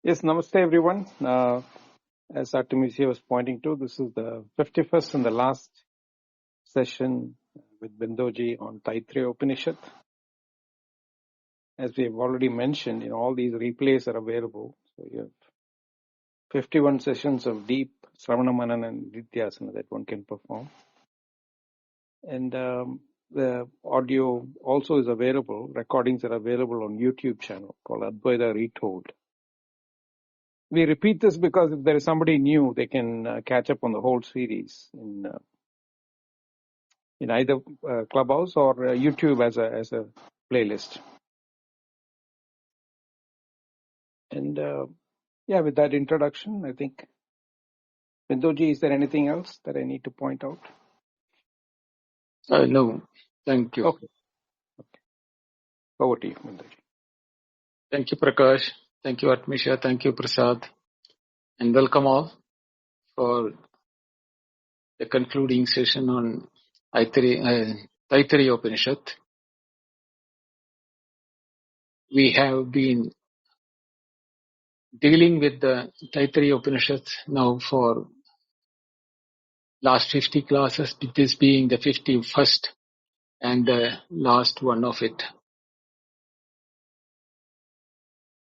Yes, namaste everyone. As Artemisia was pointing to, this is the 51st and the last session with Bindoji on Taittiriya Upanishad. As we have already mentioned, all these replays are available. So you have 51 sessions of deep Sravana Manana and Nidhyasana that one can perform. And the audio also is available. Recordings are available on YouTube channel called Advaita Retold. We repeat this because if there is somebody new, they can catch up on the whole series in either Clubhouse or YouTube as a playlist. And with that introduction, I think, Bindoji, is there anything else that I need to point out? No, thank you. Okay. Over to you, Bindoji. Thank you, Prakash. Thank you, Atmisha. Thank you, Prasad. And welcome all for the concluding session on Taittiriya Upanishad. We have been dealing with the Taittiriya Upanishad now for last 50 classes, this being the 51st and the last one of it.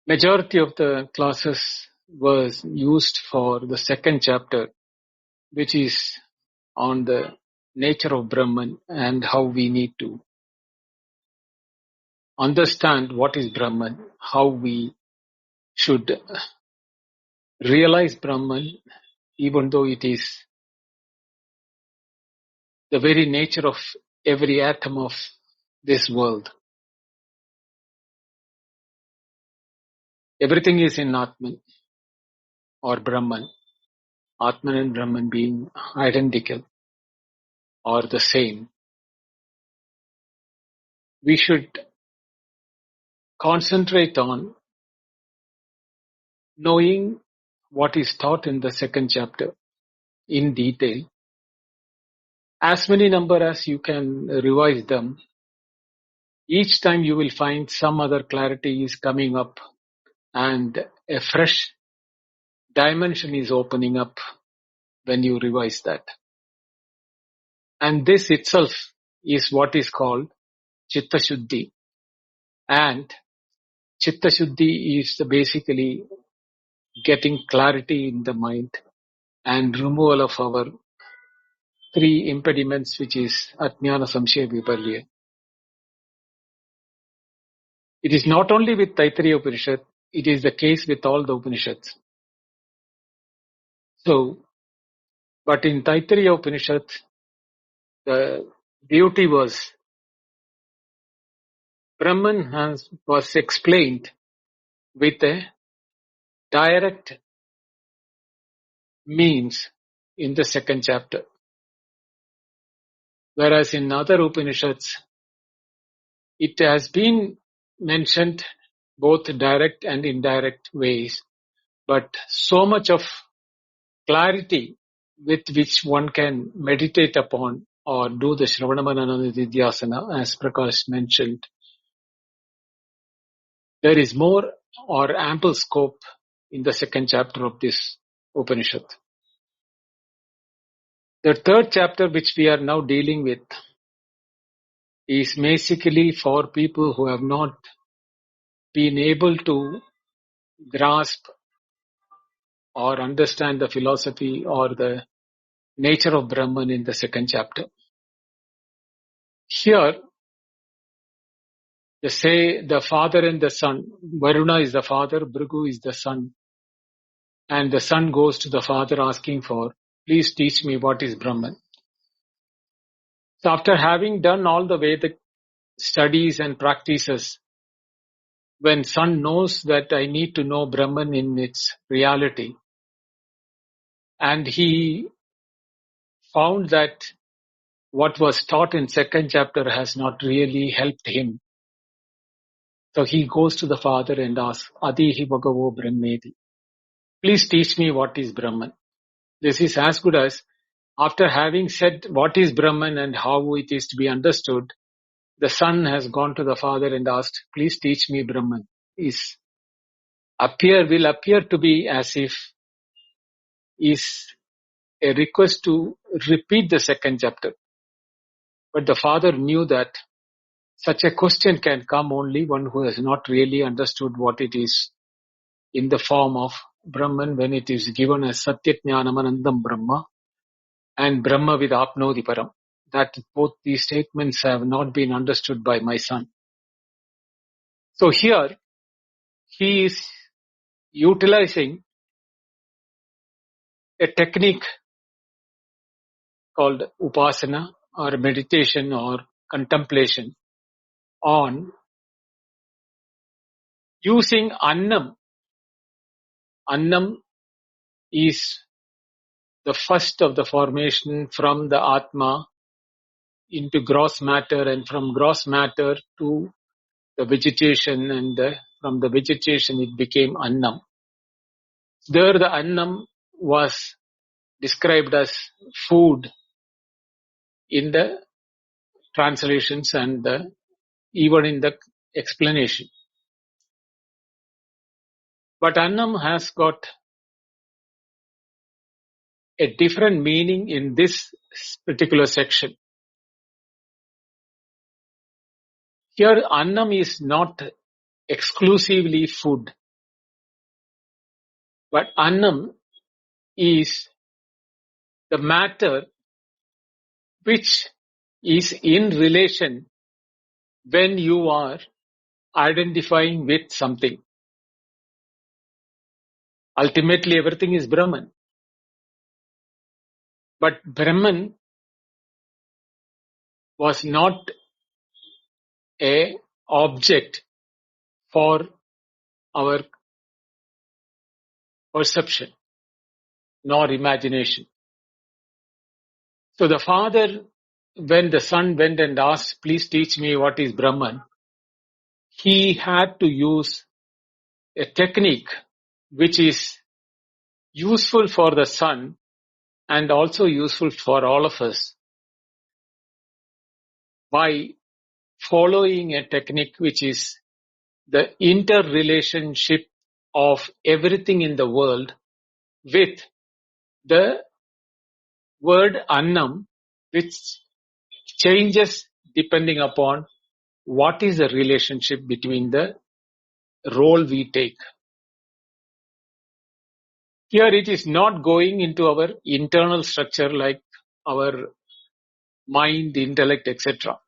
Majority of the classes was used for the second chapter, which is on the nature of Brahman and how we need to understand what is Brahman, how we should realize Brahman, even though it is the very nature of every atom of this world. Everything is in Atman or Brahman. Atman and Brahman being identical or the same. We should concentrate on knowing what is taught in the second chapter in detail. As many number as you can revise them, each time you will find some other clarity is coming up and a fresh dimension is opening up when you revise that. And this itself is what is called Chitta Shuddhi. And Chitta Shuddhi is basically getting clarity in the mind and removal of our three impediments, which is Ajnana Samshaya Viparya. It is not only with Taittiriya Upanishad, it is the case with all the Upanishads. But in Taittiriya Upanishad, the beauty was Brahman was explained with a direct means in the second chapter. Whereas in other Upanishads, it has been mentioned both direct and indirect ways, but so much of clarity with which one can meditate upon or do the Shravana Manana Nidhyasana, as Prakash mentioned, there is more or ample scope in the second chapter of this Upanishad. The third chapter, which we are now dealing with, is basically for people who have not been able to grasp or understand the philosophy or the nature of Brahman in the second chapter. Here, they say the father and the son. Varuna is the father, Bhrigu is the son. And the son goes to the father asking for, please teach me what is Brahman. So after having done all the Vedic studies and practices, when son knows that I need to know Brahman in its reality, and he found that what was taught in second chapter has not really helped him. So he goes to the father and asks, Adihi Bhagavo Brahmedi. Please teach me what is Brahman. This is as good as after having said what is Brahman and how it is to be understood, the son has gone to the father and asked, please teach me Brahman. Is will appear to be as if is a request to repeat the second chapter. But the father knew that such a question can come only one who has not really understood what it is in the form of Brahman when it is given as Satyajnanamanandam Brahma and Brahma with Apnodi Param. That both these statements have not been understood by my son. So here he is utilizing a technique called upasana or meditation or contemplation on using annam. Annam is the first of the formation from the Atma into gross matter, and from gross matter to the vegetation, and from the vegetation it became annam. There the annam was described as food in the translations and even in the explanation. But annam has got a different meaning in this particular section. Here annam is not exclusively food, but annam is the matter which is in relation when you are identifying with something. Ultimately everything is Brahman. But Brahman was not a object for our perception nor imagination. So the father, when the son went and asked, please teach me what is Brahman, he had to use a technique which is useful for the son and also useful for all of us by following a technique which is the interrelationship of everything in the world with the word annam, which changes depending upon what is the relationship between the role we take. Here it is not going into our internal structure like our mind, intellect, etc.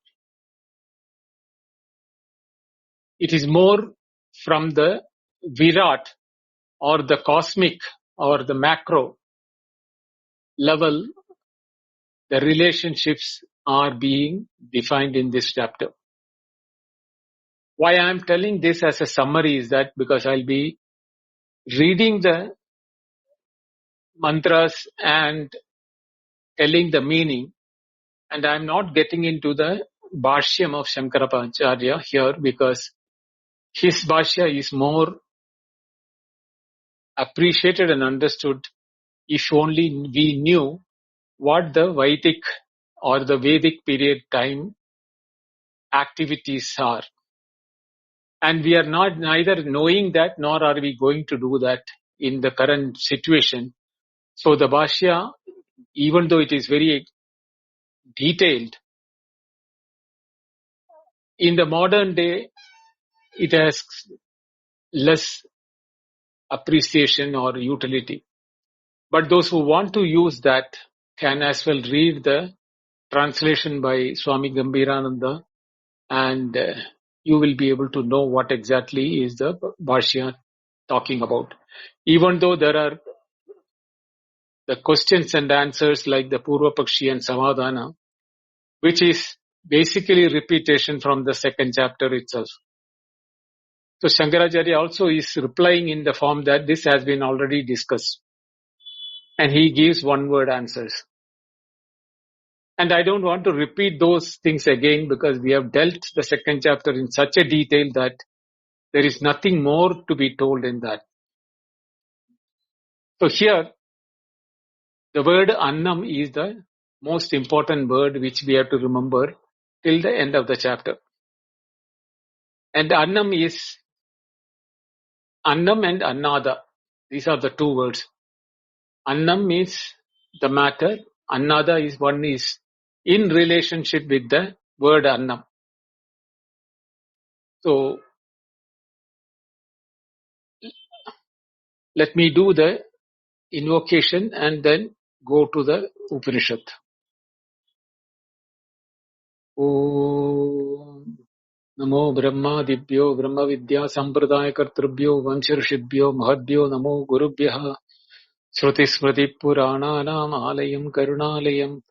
It is more from the Virat or the cosmic or the macro level. The relationships are being defined in this chapter. Why I am telling this as a summary is that because I'll be reading the mantras and telling the meaning, and I am not getting into the Bhashyam of Shankaracharya here because his Bhashya is more appreciated and understood if only we knew what the Vedic or the Vedic period time activities are. And we are not neither knowing that nor are we going to do that in the current situation. So the Bhashya, even though it is very detailed, in the modern day, it has less appreciation or utility. But those who want to use that can as well read the translation by Swami Gambhirananda, and you will be able to know what exactly is the Bhashya talking about. Even though there are the questions and answers like the Purva Pakshi and Samadhana, which is basically repetition from the second chapter itself. So Shankaracharya also is replying in the form that this has been already discussed. And he gives one-word answers. And I don't want to repeat those things again because we have dealt the second chapter in such a detail that there is nothing more to be told in that. So here, the word annam is the most important word which we have to remember till the end of the chapter. And annam is Annam and Annada. These are the two words. Annam means the matter. Annada is one is in relationship with the word Annam. So let me do the invocation and then go to the Upanishad. Om Namo Brahma Dibhyo Brahma Vidya Sampradaya Kartrubhyo Vanshirshibhyo Mahadbhyo Namo Gurubhyaha Shruti Smriti Purana Nam Alayam Karunalayam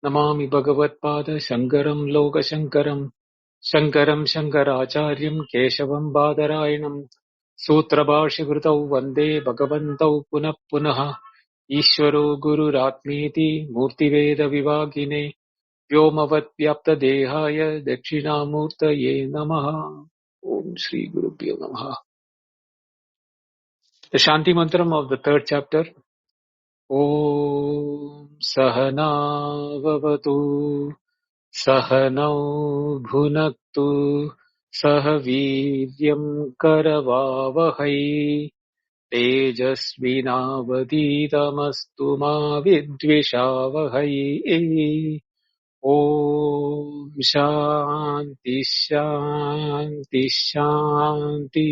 Namami Bhagavatpada Shankaram Loka Shankaram Shankaram Shankaracharyam Keshavam Badarayanam Sutrabhashikritau Vande Bhagavantau Punah Punah Ishvaro Guru Ratmeti Murtiveda Vivagine Vyomavat Vyapta Dehaya Dakshinamurtaye Namaha. Om Shri Gurubhyo Namaha. The Shanti Mantram of the third chapter. Om Sahana Vavatu Sahanau Bhunaktu Sahaviryam Karavavahai Tejasvinavaditamastu ma vidvishavahai. Om Shanti Shanti Shanti.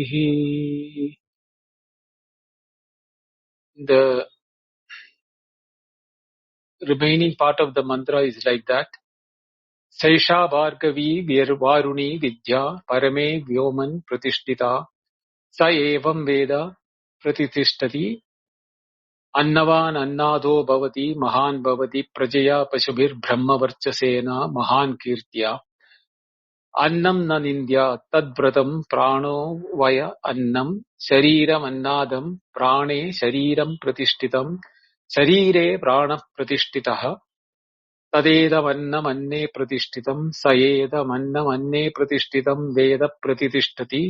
The remaining part of the mantra is like that. Saisha Bhargavi Varuni Vidya Parame Vyoman Pratishtita Sa Evam Veda Pratithishtati Annavan Annado Bhavati Mahan Bhavati Prajaya Pashubhir Brahma Varchasena Mahan Kirtya Annam na nindya tadvratam prano vaya annam shariram annadam prane shariram pratishtitam sharire prana pratishtitah tadedam annam anne pratishtitam sayedam annam anne pratishtitam veda pratitishthati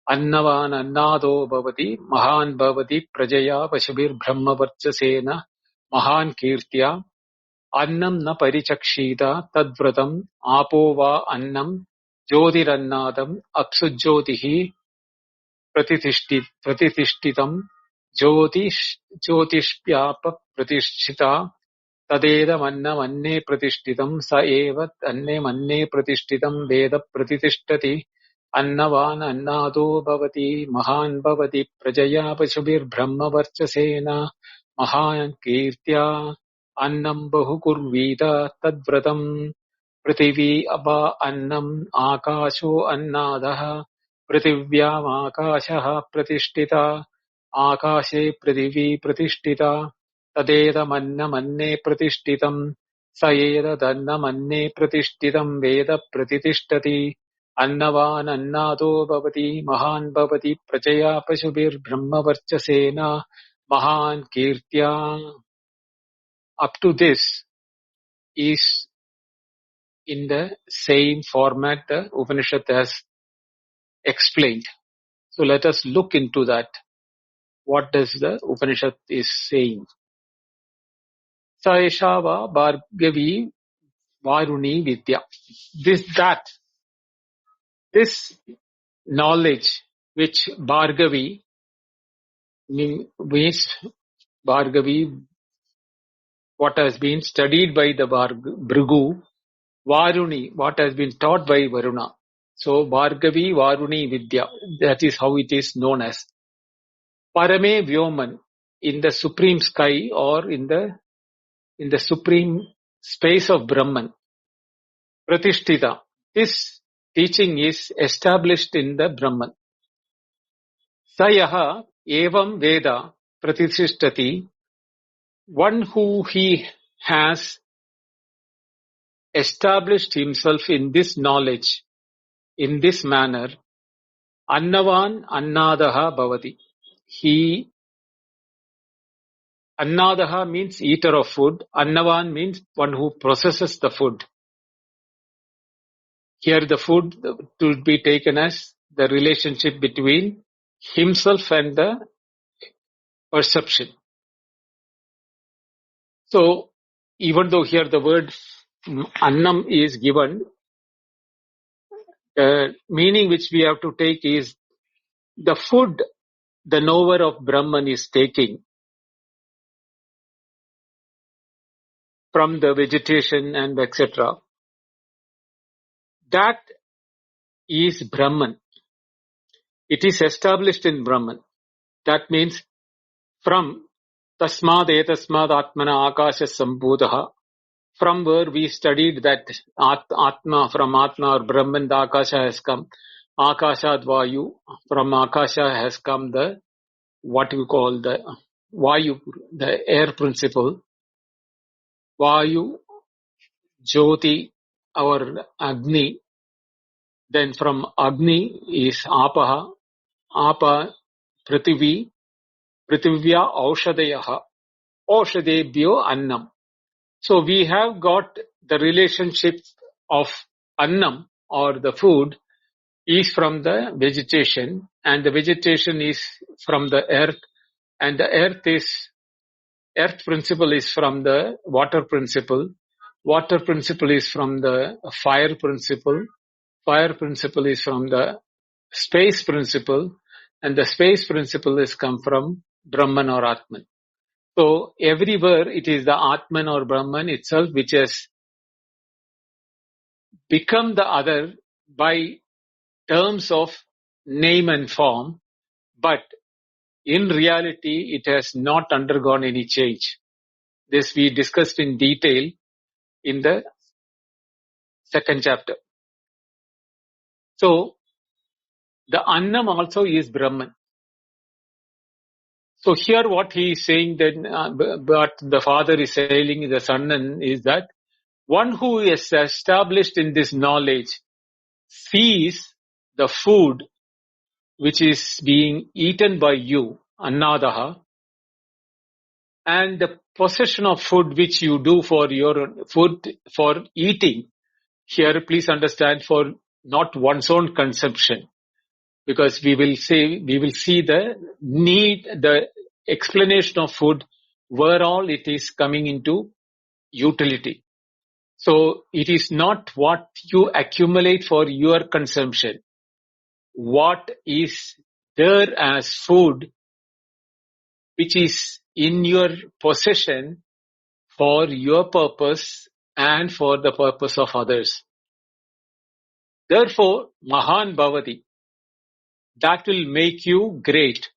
annavan annado bhavati mahan bhavati prajaya pashubhir brahma varchasena mahan kirtya Annam na parichakshita tadvratam apo va annam jyotirannadam apsujyotihi pratitishtitam jyotishpyapa pratishthita tadedam annam anne pratishtitam sa evat annem anne pratishtitam veda pratitishthati annavan annado bhavati mahan bhavati prajaya pashubhir brahma varchasena mahan kirtya Annam bahukurvita tadvratam Prithivi abha annam akasho annadaha Prithivyam akashaha pratishtita Akashe prithivi pratishtita Tadedam annam anne pratishtitam Sayedad annam anne pratishtitam Veda pratitishthati Annavan annado bhavati Mahan bhavati Prajaya pashubhir brahma varchasena Mahan kirtya. Up to this is in the same format the Upanishad has explained. So let us look into that. What does the Upanishad is saying? Saeshava Bhargavi Varuni Vidya. This knowledge which Bhargavi means Bhargavi, what has been studied by the Bhrigu, Varuni, what has been taught by Varuna. So Bhargavi Varuni Vidya, that is how it is known as. Parame Vyoman, in the supreme sky or in the supreme space of Brahman. Pratishtita, this teaching is established in the Brahman. Sayaha evam Veda pratishtati, one who he has established himself in this knowledge, in this manner, Annavan Annadaha Bhavati. Annadaha means eater of food. Annavan means one who processes the food. Here the food to be taken as the relationship between himself and the perception. So even though here the word annam is given, the meaning which we have to take is the food the knower of Brahman is taking from the vegetation and etc., that is Brahman. It is established in Brahman. That means from Tasmad Etasmad Atmana Akasha Sambhudaha, from where we studied that Atma, from Atma or Brahman, the Akasha has come. Akashad Vayu, from Akasha has come the, what you call the Vayu, the air principle. Vayu, Jyoti, our Agni. Then from Agni is Apaha, Apa, Prithvi, Prithivya Aushadayaha, Aushadebhyo Annam. So we have got the relationship of Annam or the food is from the vegetation, and the vegetation is from the earth, and the earth principle is from the water principle. Water principle is from the fire principle. Fire principle is from the space principle, and the space principle is come from Brahman or Atman. So everywhere it is the Atman or Brahman itself which has become the other by terms of name and form, but in reality it has not undergone any change. This we discussed in detail in the second chapter. So the Annam also is Brahman. So here what he is saying then, but the father is saying the son is that one who is established in this knowledge sees the food which is being eaten by you, Annadaha, and the possession of food which you do for your food for eating. Here please understand, for not one's own consumption, because we will see the need, the explanation of food, where all it is coming into utility. So it is not what you accumulate for your consumption. What is there as food which is in your possession for your purpose and for the purpose of others. Therefore, Mahan Bhavati, that will make you great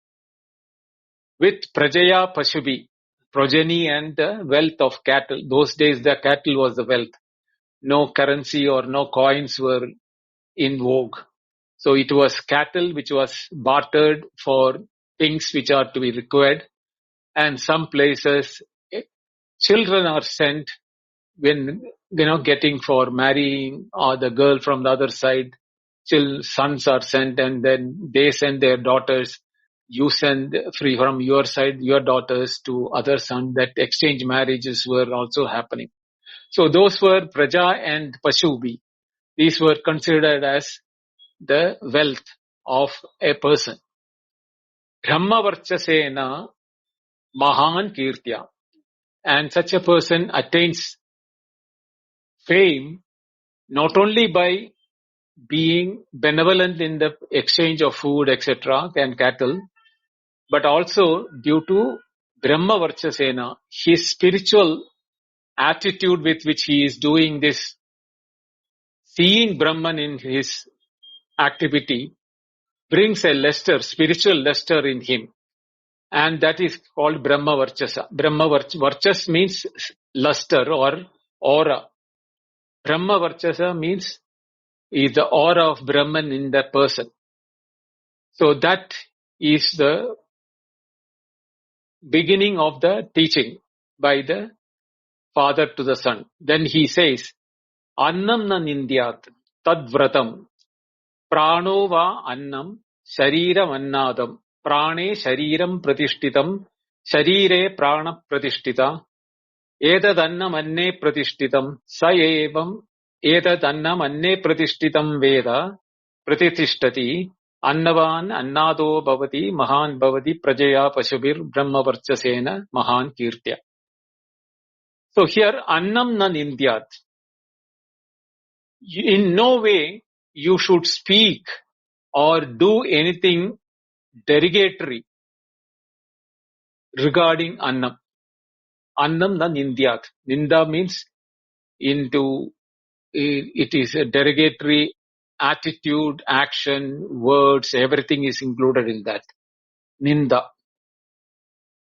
with Prajaya Pashubi, progeny and the wealth of cattle. Those days the cattle was the wealth. No currency or no coins were in vogue. So it was cattle which was bartered for things which are to be required. And some places children are sent when, getting for marrying, or the girl from the other side, sons are sent, and then they send their daughters. You send free from your side your daughters to other sons. That exchange marriages were also happening. So those were Praja and Pashubi. These were considered as the wealth of a person. Brahmavarchasena Mahan Kirtya. And such a person attains fame not only by being benevolent in the exchange of food, etc., and cattle, but also due to Brahma Varchasena, his spiritual attitude with which he is doing this, seeing Brahman in his activity, brings a luster, spiritual luster in him. And that is called Brahma Varchasa. Brahma Varchas means luster or aura. Brahma Varchasa means is the aura of Brahman in that person. So that is the beginning of the teaching by the father to the son. Then he says, Annam na nindyat tad vratam prano va annam shariram annadam prane shariram pratishtitam sharire prana pratishtita etad annam anne pratishtitam sa evam etad annam anne pratishtitam veda pratithishtati Annavan annado bhavati mahan bhavati prajaya pashubir brahma varchasena mahan kirtya. So here annam na nindyat. In no way you should speak or do anything derogatory regarding Annam. Annam na Nindyat. Ninda means it is a derogatory attitude, action, words, everything is included in that. Ninda.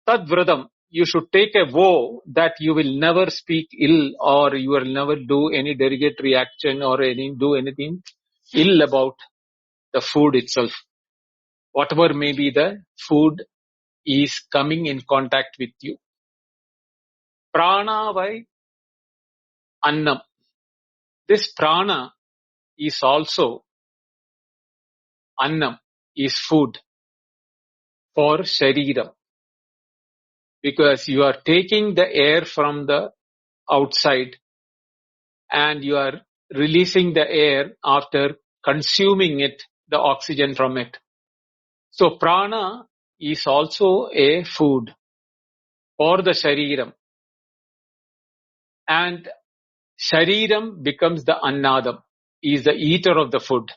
Tad vradam. You should take a vow that you will never speak ill or you will never do any derogatory action or do anything ill about the food itself. Whatever may be the food is coming in contact with you. Prana vai annam. This prana is also annam, is food for shariram. Because you are taking the air from the outside and you are releasing the air after consuming it, the oxygen from it. So prana is also a food for the shariram. And shariram becomes the annadam, is the eater of the food.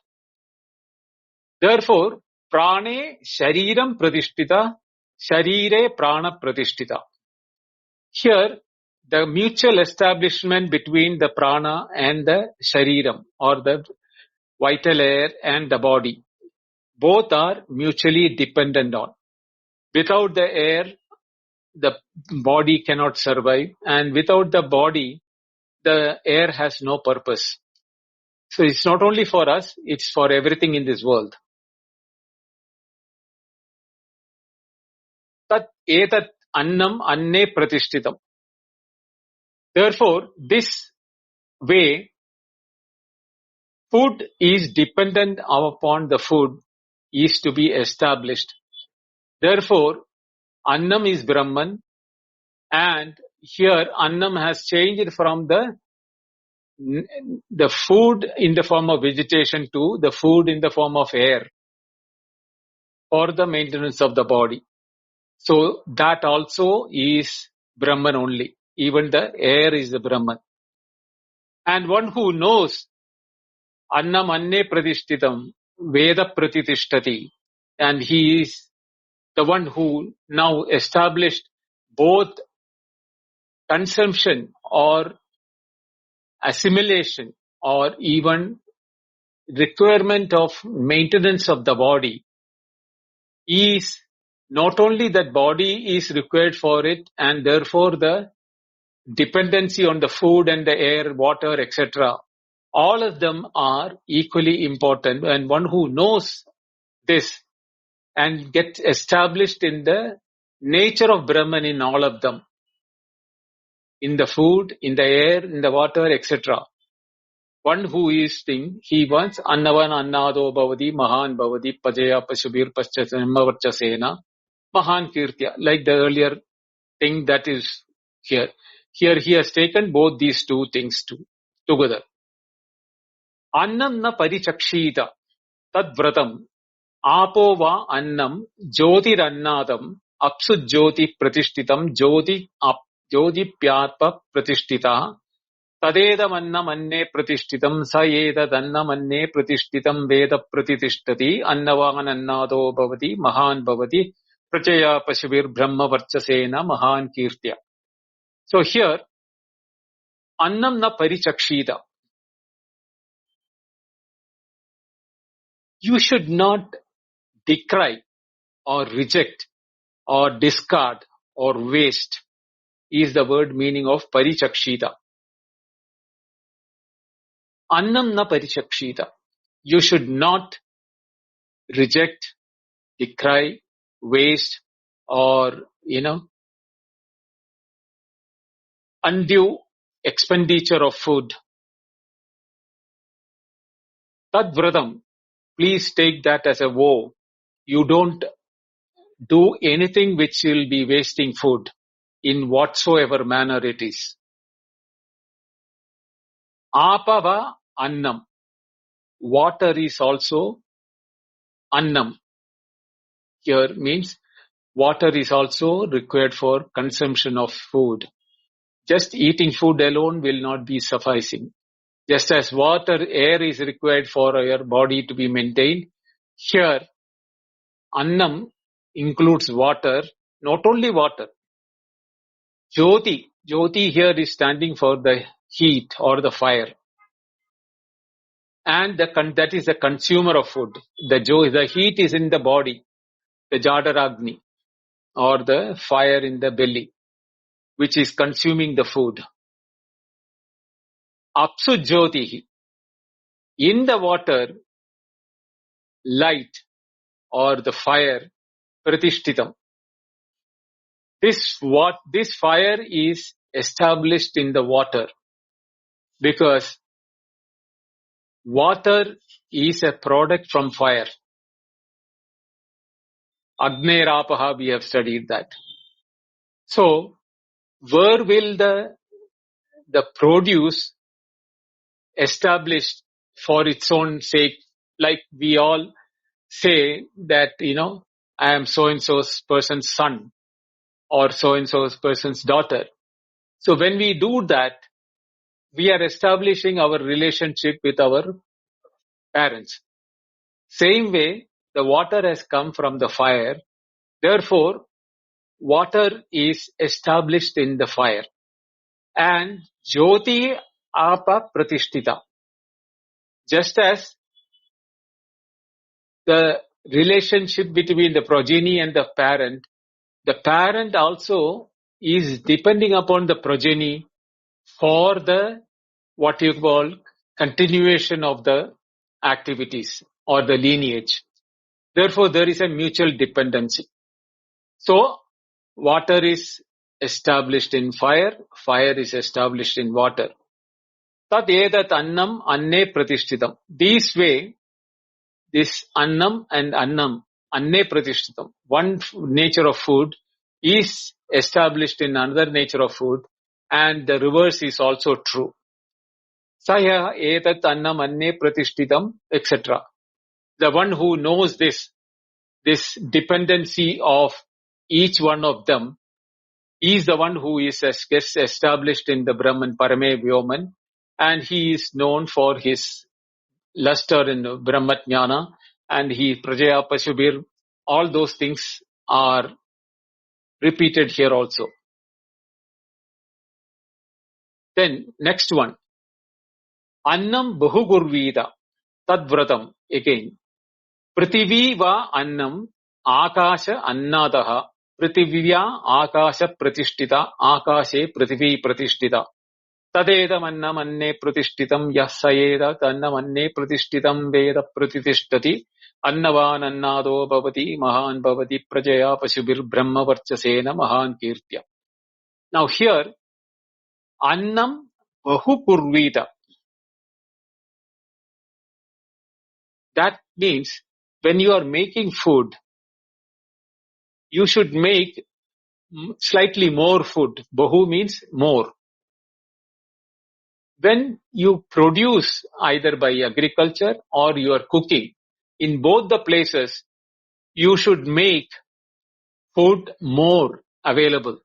Therefore, prane shariram pratishtita, sharire prana pratishtita. Here, the mutual establishment between the prana and the shariram, or the vital air and the body, both are mutually dependent on. Without the air, the body cannot survive, and without the body, the air has no purpose. So it's not only for us, it's for everything in this world. Tat etat annam anne pratishtitam. Therefore, this way, food is dependent upon the food is to be established. Therefore, annam is Brahman, and here annam has changed from the food in the form of vegetation to the food in the form of air for the maintenance of the body. So that also is Brahman only. Even the air is the Brahman. And one who knows annam anne pratishtitam veda pratitishthati, and he is the one who now established both consumption or assimilation or even requirement of maintenance of the body, is not only that body is required for it, and therefore the dependency on the food and the air, water, etc. All of them are equally important, and one who knows this and gets established in the nature of Brahman in all of them, in the food, in the air, in the water, etc. One who is thing, he wants annavan annado bhavati mahan bhavati pajaya pasubir paschasena mahan kirtya, like the earlier thing that is here. Here he has taken both these two things together. Annam na parichakshita tad vratam apo va annam jyotir annadam apsu jyoti pratishtitam jyoti pyatpa pratishtita tadedam annam anne pratishtitam sa edad annam anne pratishtitam veda pratitishthati annavan annado bhavati mahan bhavati prachaya pasubir brahma varchasena mahan kirtya. So here, annam na parichakshita. You should not decry or reject or discard or waste is the word meaning of parichakshita. Annam na parichakshita. You should not reject, decry, waste, or, undue expenditure of food. Tad vratam. Please take that as a vow. You don't do anything which will be wasting food in whatsoever manner it is. Apava annam. Water is also annam. Here means water is also required for consumption of food. Just eating food alone will not be sufficing. Just as air is required for your body to be maintained, here annam includes water, not only water. Jyoti. Jyoti here is standing for the heat or the fire. And that is the consumer of food. The heat is in the body, the Jadaragni, or the fire in the belly, which is consuming the food. Apsu Jyotihi. In the water, light or the fire, Pratishtitam. This fire is established in the water because water is a product from fire. Agneirapaha, we have studied that. So, where will the produce established for its own sake? Like we all say that, I am so-and-so's person's son or so-and-so's person's daughter. So when we do that, we are establishing our relationship with our parents. Same way, the water has come from the fire. Therefore, water is established in the fire. And Jyoti Apa Pratishtita. Just as the relationship between the progeny and the parent also is depending upon the progeny for the what you call continuation of the activities or the lineage. Therefore, there is a mutual dependency. So, water is established in fire, fire is established in water. Tat edat annam anne pratishtitam. This way, this annam and annam, anne pratishtitam, one nature of food is established in another nature of food, and the reverse is also true. Saya etat annam anne pratishtitam, etc. The one who knows this dependency of each one of them is the one who is established in the Brahman, Parame Vyoman, and he is known for his luster in Brahmatjnana, and he Prajaya Pashubir. All those things are repeated here also. Then next one, Annam Bahugurvida Tadvratam again. Prithivi va annam akasha annadaha prithivya akasha pratishtita akashe prithivi pratishtita tadedam annam anne pratishtitam yasayeda annam anne pratishtitam veda pratishtati annavan annado bhavati mahan bhavati prajaya pashubir brahma varchasena mahan kirtya. Now here, annam bahupurvita. That means when you are making food, you should make slightly more food. Bahu means more. When you produce either by agriculture or you are cooking, in both the places, you should make food more available.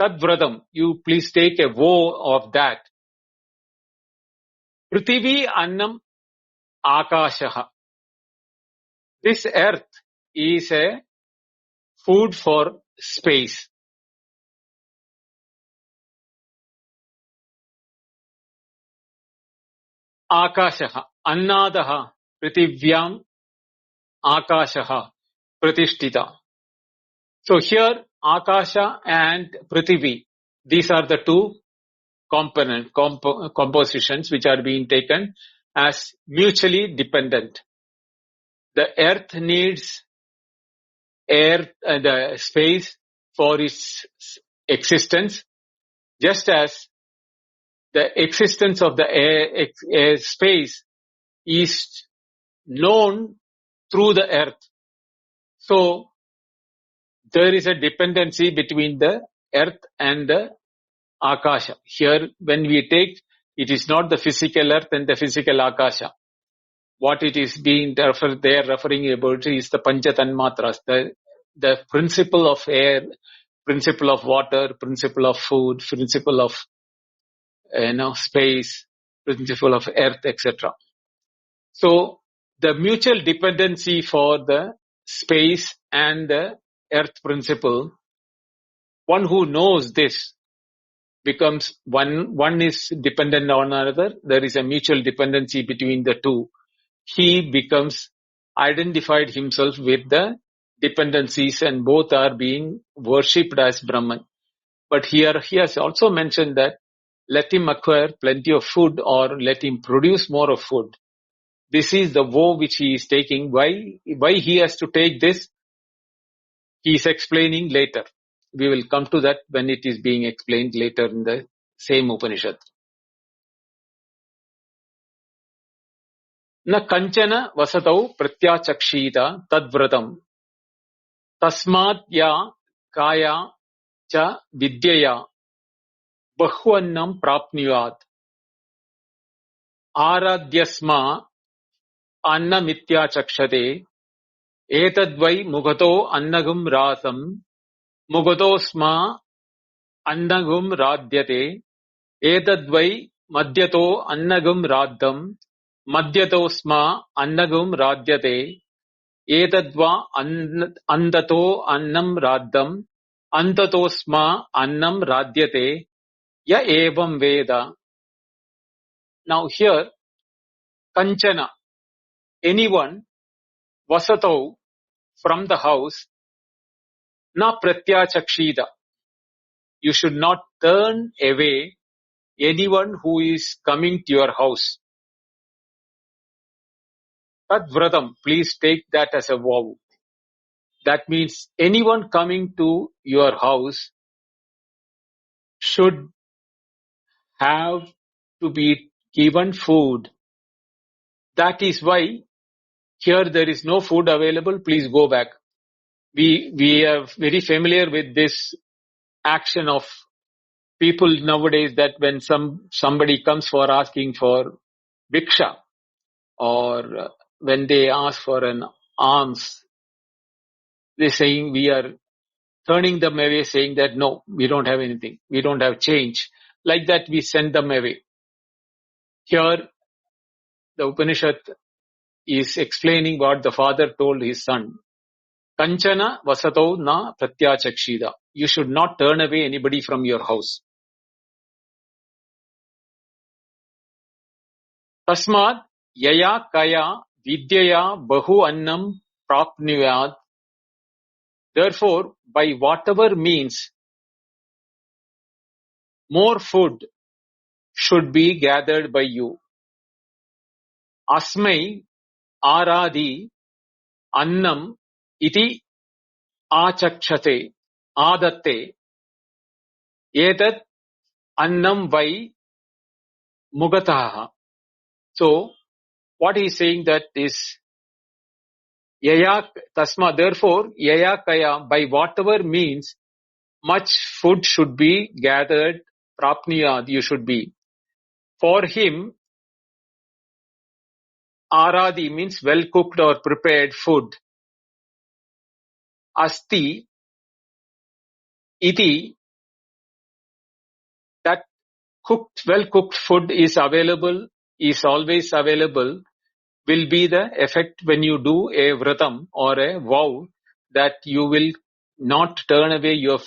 Tadvradam, you please take a vow of that. Prithivi annam akashaha. This earth is a food for space. Akashaha, annadaha, prithivyam, akashaha, pratishtita. So here, akasha and prithivi, these are the two compositions which are being taken as mutually dependent. The earth needs air and the space for its existence, just as the existence of the air space is known through the earth. So there is a dependency between the earth and the akasha. Here, when we take, it is not the physical earth and the physical akasha. What it is being referring about is the panchatanmatras, the principle of air, principle of water, principle of food, principle of space, principle of earth, etc. So the mutual dependency for the space and the earth principle, one who knows this becomes one is dependent on another. There is a mutual dependency between the two. He becomes identified himself with the dependencies and both are being worshipped as Brahman. But here he has also mentioned that let him acquire plenty of food or let him produce more of food. This is the vow which he is taking. Why he has to take this? He is explaining later. We will come to that when it is being explained later in the same Upanishad. न कंचन वसतौ प्रत्याचक्षीत तद्व्रतम् तस्मात् या काया च विद्यया बहुअन्नं प्राप्नुयात् आराध्यस्मा अन्नमित्याचक्षते एतद्वै मुगतो अन्नगुं रासम् मुगतोस्मा अन्नगुं राध्यते एतद्वै मद्यतो अन्नगुं राद्धम् मद्यतोस्मा अन्नगुं राध्यते एतद्वा अन्ततो अन्नं राद्धम् अन्ततोस्मा अन्नं राध्यते ya evam veda. Now here, kanchana, anyone, vasato, from the house, na pratyachakshida. You should not turn away anyone who is coming to your house. Tad vratam, please take that as a vow. That means anyone coming to your house should have to be given food. That is why here there is no food available, please go back. We are very familiar with this action of people nowadays that when somebody comes for asking for bhiksha or when they ask for an alms, they're saying we are turning them away, saying that no, we don't have anything, we don't have change. Like that we send them away. Here the Upanishad is explaining what the father told his son. Kanchana vasato na pratyachakshida. You should not turn away anybody from your house. Tasmad yaya kaya vidyaya bahu annam prapnuyad. Therefore, by whatever means, more food should be gathered by you. Asmai aradi annam iti achakshate adatte etat annam vai mugataha. So, what he is saying that is yaya tasma, therefore yaya kaya, by whatever means much food should be gathered, prapniyad, you should be. For him, aradi means well cooked or prepared food. Asti iti, that well cooked food is available, is always available, will be the effect when you do a vratam or a vow that you will not turn away your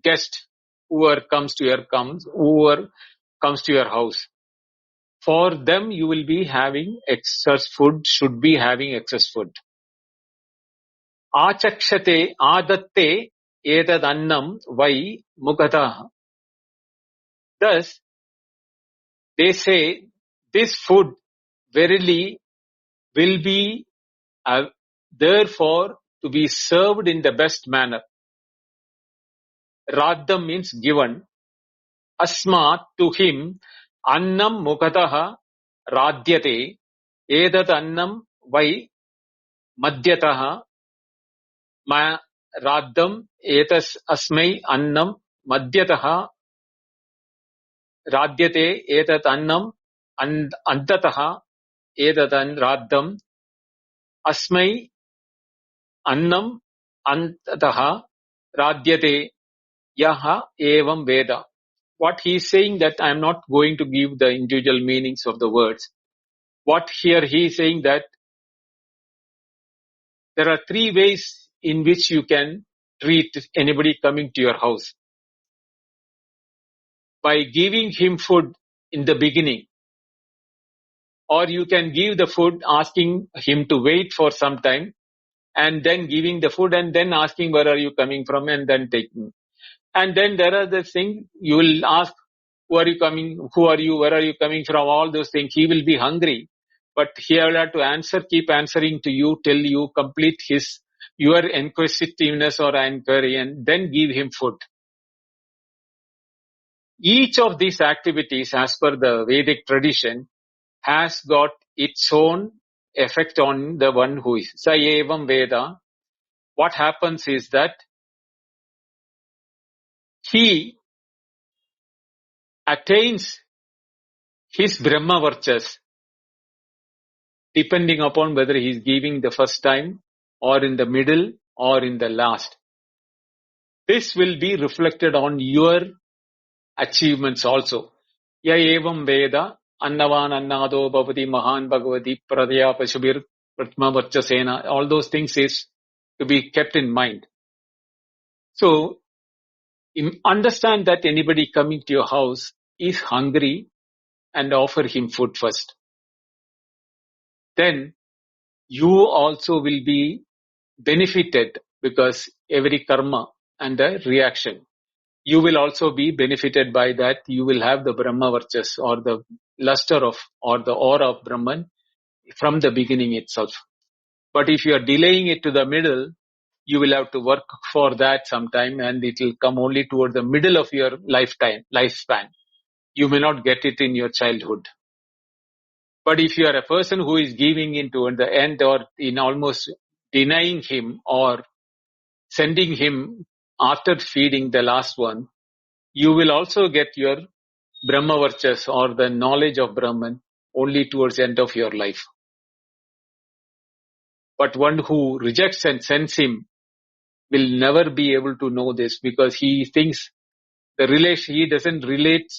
guest whoever comes to your house. For them you will be having excess food, should be having excess food. Achakshate adatte etad annam vai mukataha. Thus, they say this food verily will be therefore to be served in the best manner. Raddham means given. Asmat, to him, annam mukataha radhyate edat annam vai madhyataha ma raddham etas asmai annam madhyataha radhyate etat annam antataha etat raddham asmai annam antataha radhyate yaha evam veda. What he is saying that I am not going to give the individual meanings of the words. What here he is saying that there are three ways in which you can treat anybody coming to your house. By giving him food in the beginning, or you can give the food asking him to wait for some time, and then giving the food and then asking where are you coming from and then taking. And then there are the things you will ask, who are you coming, who are you, where are you coming from, all those things. He will be hungry, but he will have to answer, keep answering to you till you complete your inquisitiveness or inquiry, and then give him food. Each of these activities, as per the Vedic tradition, has got its own effect on the one who is. Sa evam Veda. What happens is that he attains his Brahma Varchas depending upon whether he is giving the first time or in the middle or in the last. This will be reflected on your achievements also. Ya evam Veda annavan annado bhavati mahan bhagavati pradya pashubir pratma varchasena. All those things is to be kept in mind. So, understand that anybody coming to your house is hungry and offer him food first. Then you also will be benefited because every karma and the reaction, you will also be benefited by that. You will have the Brahma Varchas or the luster of or the aura of Brahman from the beginning itself. But if you are delaying it to the middle, you will have to work for that sometime and it will come only toward the middle of your lifespan. You may not get it in your childhood. But if you are a person who is giving into the end or in almost denying him or sending him after feeding the last one, you will also get your Brahma Varchas or the knowledge of Brahman only towards the end of your life. But one who rejects and sends him will never be able to know this because he thinks he doesn't relate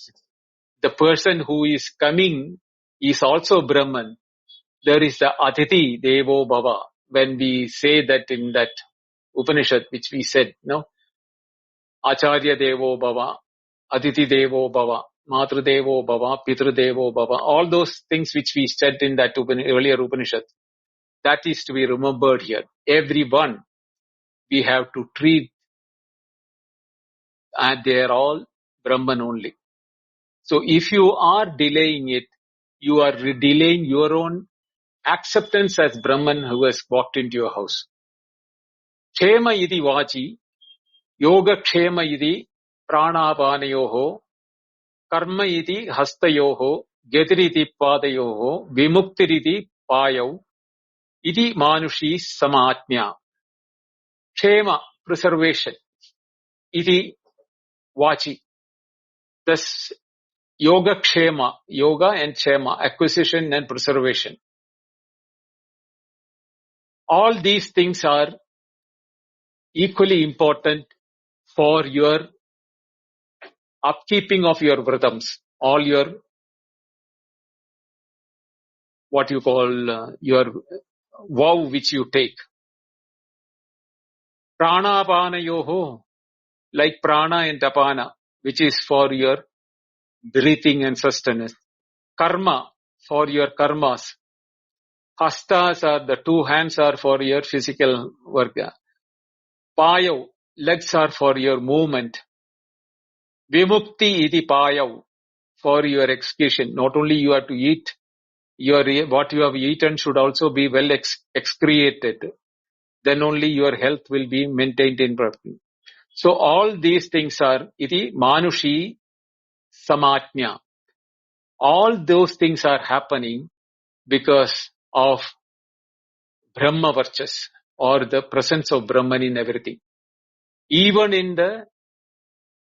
the person who is coming is also Brahman. There is the Atiti Devo Bhava. When we say that in that Upanishad, which we said, Acharya Devo Bhava, Atiti Devo Bhava, Matru Devo Bhava, Pitru Devo Bhava, all those things which we said in that earlier Upanishad, that is to be remembered here. Everyone we have to treat, and they are all Brahman only. So if you are delaying it, you are delaying your own acceptance as Brahman who has walked into your house. Kshema iti vachi, yoga kshema iti pranapanayoho, karma iti hastayoho, gatiriti padayoho, vimuktiriti payav, iti manushi samatnya. Kshema, preservation, iti vachi. Thus, yoga kshema, yoga and kshema, acquisition and preservation. All these things are equally important for your upkeeping of your vratams, all your, what you call, your vow which you take. Pranapana yoho, like prana and apana, which is for your breathing and sustenance. Karma, for your karmas. Hastas are the two hands are for your physical work. Payav, legs are for your movement. Vimukti iti payav, for your execution. Not only you have to eat, what you have eaten should also be well excreted. Then only your health will be maintained in perfect. So all these things are iti manushi samatnya. All those things are happening because of Brahma Varchas or the presence of Brahman in everything. Even in the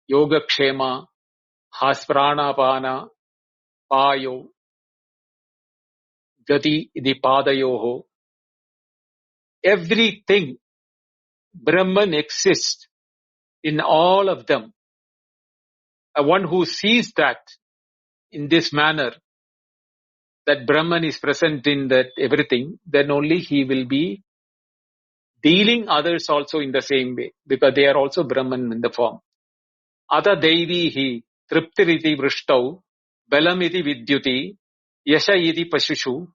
Yoga Kshema, Haspranapana, Payo, Gati, the Padayoho, everything Brahman exists in all of them. One who sees that in this manner, that Brahman is present in that everything, then only he will be dealing others also in the same way, because they are also Brahman in the form. Ata Daivihi Triptiriti Vrushtau Balamiti Vidyuti Yasha iti Pashushu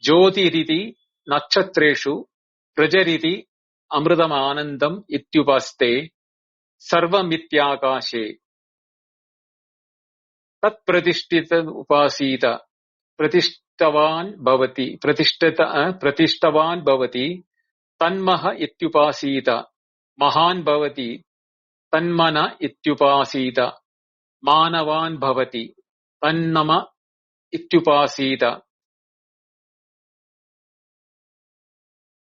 Jyotiriti Nakchatreshu Prajariti Amridam Anandam Ityupaste Sarvamityakashe Tat Pratishtita Upasita Pratishtavan Bhavati Tanmaha Ityupasita Mahan Bhavati Tanmana Ityupasita Manavan Bhavati Tannama Ityupasita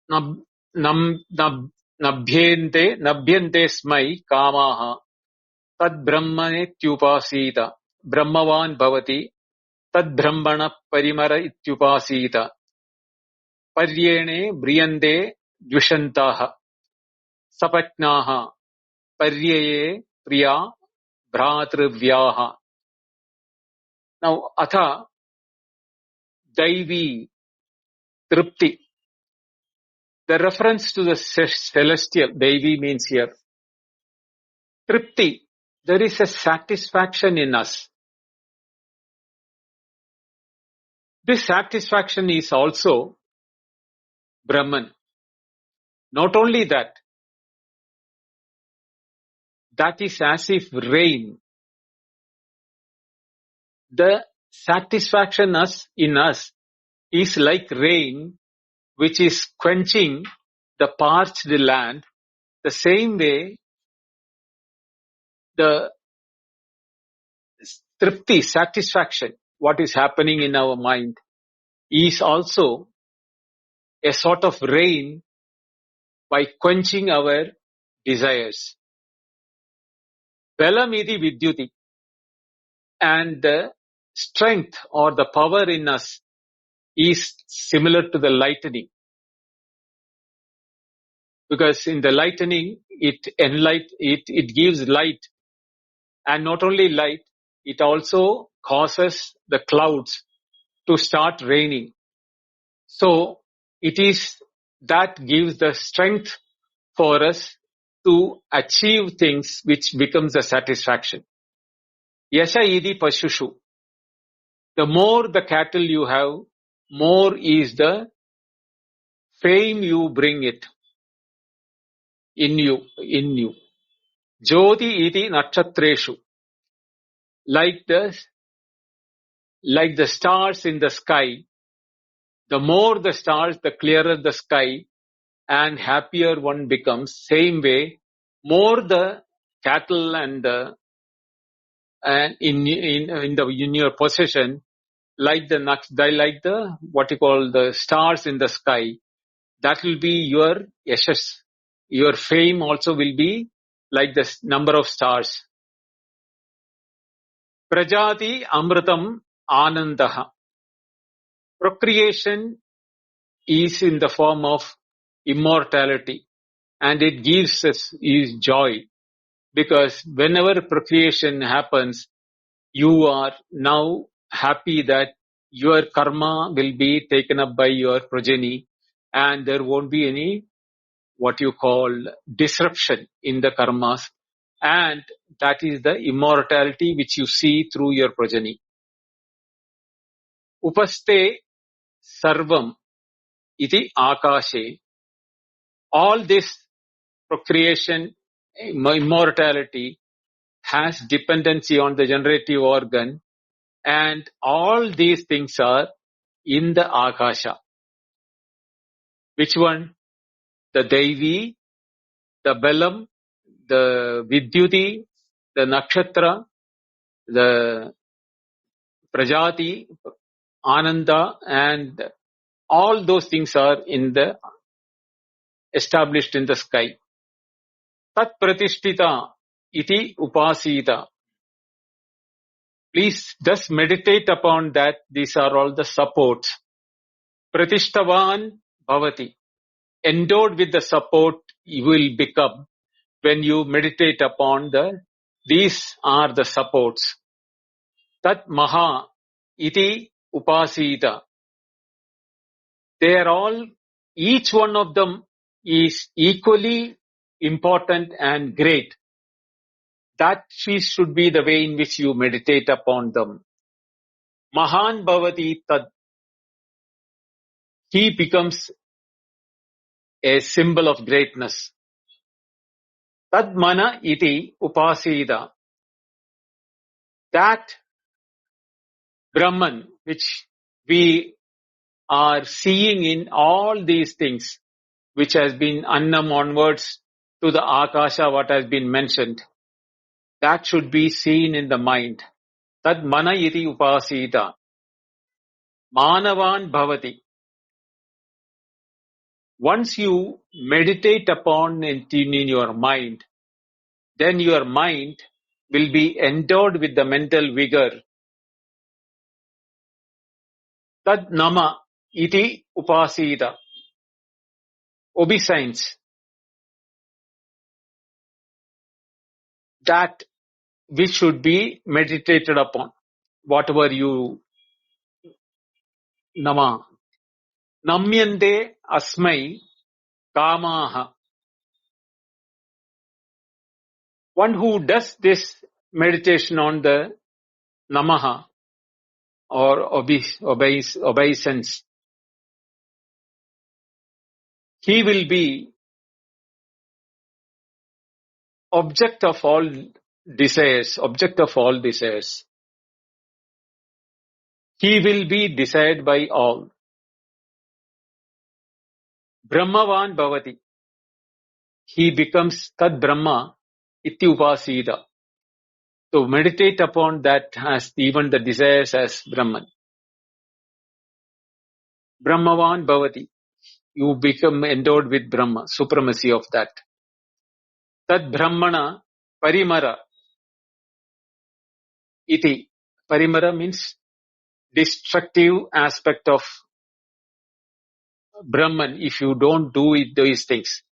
Nab Nam Nab Nabhyante Smai Kamaha Tad Brahmanityupasita Brahmavan Bhavati Tad Brahmana Parimara Ityupasita Paryene Briyande Dushantaha Sapatnaha Paryaye Priya Bhratrivyaha. Now, Atha Daivi Tripti. The reference to the celestial, Daivi means here. Tripti. There is a satisfaction in us. This satisfaction is also Brahman. Not only that, that is as if rain. The satisfaction in us is like rain, which is quenching the parched land. The same way, the tripti, satisfaction, what is happening in our mind, is also a sort of rain by quenching our desires. Velamidi Vidyuti. And the strength or the power in us is similar to the lightning. Because in the lightning, it gives light. And not only light, it also causes the clouds to start raining. So it is that gives the strength for us to achieve things which becomes a satisfaction. Yasha idi pashushu. The more the cattle you have, more is the fame you bring it in you. Jyoti iti nakchatreshu. Like the stars in the sky, the more the stars, the clearer the sky, and happier one becomes. Same way, more the cattle and in your possession, like the what you call the stars in the sky, that will be your yashas. Your fame also will be like the number of stars. Prajati amritam anandaha. Procreation is in the form of immortality, and it gives us joy, because whenever procreation happens, you are now happy that your karma will be taken up by your progeny, and there won't be any what you call disruption in the karmas, and that is the immortality which you see through your progeny. Upaste sarvam iti akashe. All this procreation, immortality has dependency on the generative organ, and all these things are in the akasha. Which one? The Daivi, the Balam, the Vidyuti, the Nakshatra, the Prajati, Ananda, and all those things are established in the sky. Tat Pratishtita iti Upasita. Please just meditate upon that. These are all the supports. Pratishtavan Bhavati. Endowed with the support you will become when you meditate upon these are the supports. Tat Maha iti Upasita. They are all, each one of them is equally important and great. That should be the way in which you meditate upon them. Mahan bhavati tad. He becomes a symbol of greatness. Tad mana iti upasida. That Brahman, which we are seeing in all these things, which has been Annam onwards to the Akasha, what has been mentioned, that should be seen in the mind. Tad mana iti upasita. Manavan bhavati. Once you meditate upon it in your mind, then your mind will be endowed with the mental vigor. Tad nama iti upasita. Obeisance. That which should be meditated upon. Whatever you nama. Namyante asmai kamaha. One who does this meditation on the namaha or obeisance, he will be object of all desires, object of all desires. He will be desired by all. Brahmavan bhavati. He becomes tad Brahma iti upasita. To meditate upon that has even the desires as Brahman. Brahmavan bhavati. You become endowed with Brahma, supremacy of that. Tad Brahmana parimara iti. Parimara means destructive aspect of Brahman if you don't do these things.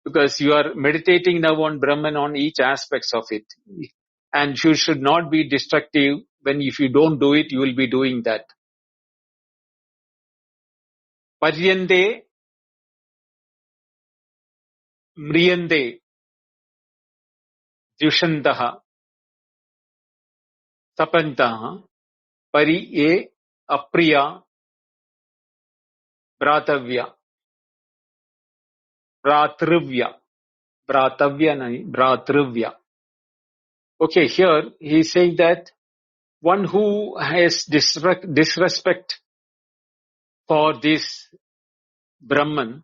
Because you are meditating now on Brahman on each aspects of it. And you should not be destructive when if you don't do it, you will be doing that. Paryante, mriyante, dushantaha, sapantaha, pari e apriya, bratavya, bratrivya, bratavya nahi, bratrivya. Okay, here he is saying that one who has disrespect for this Brahman,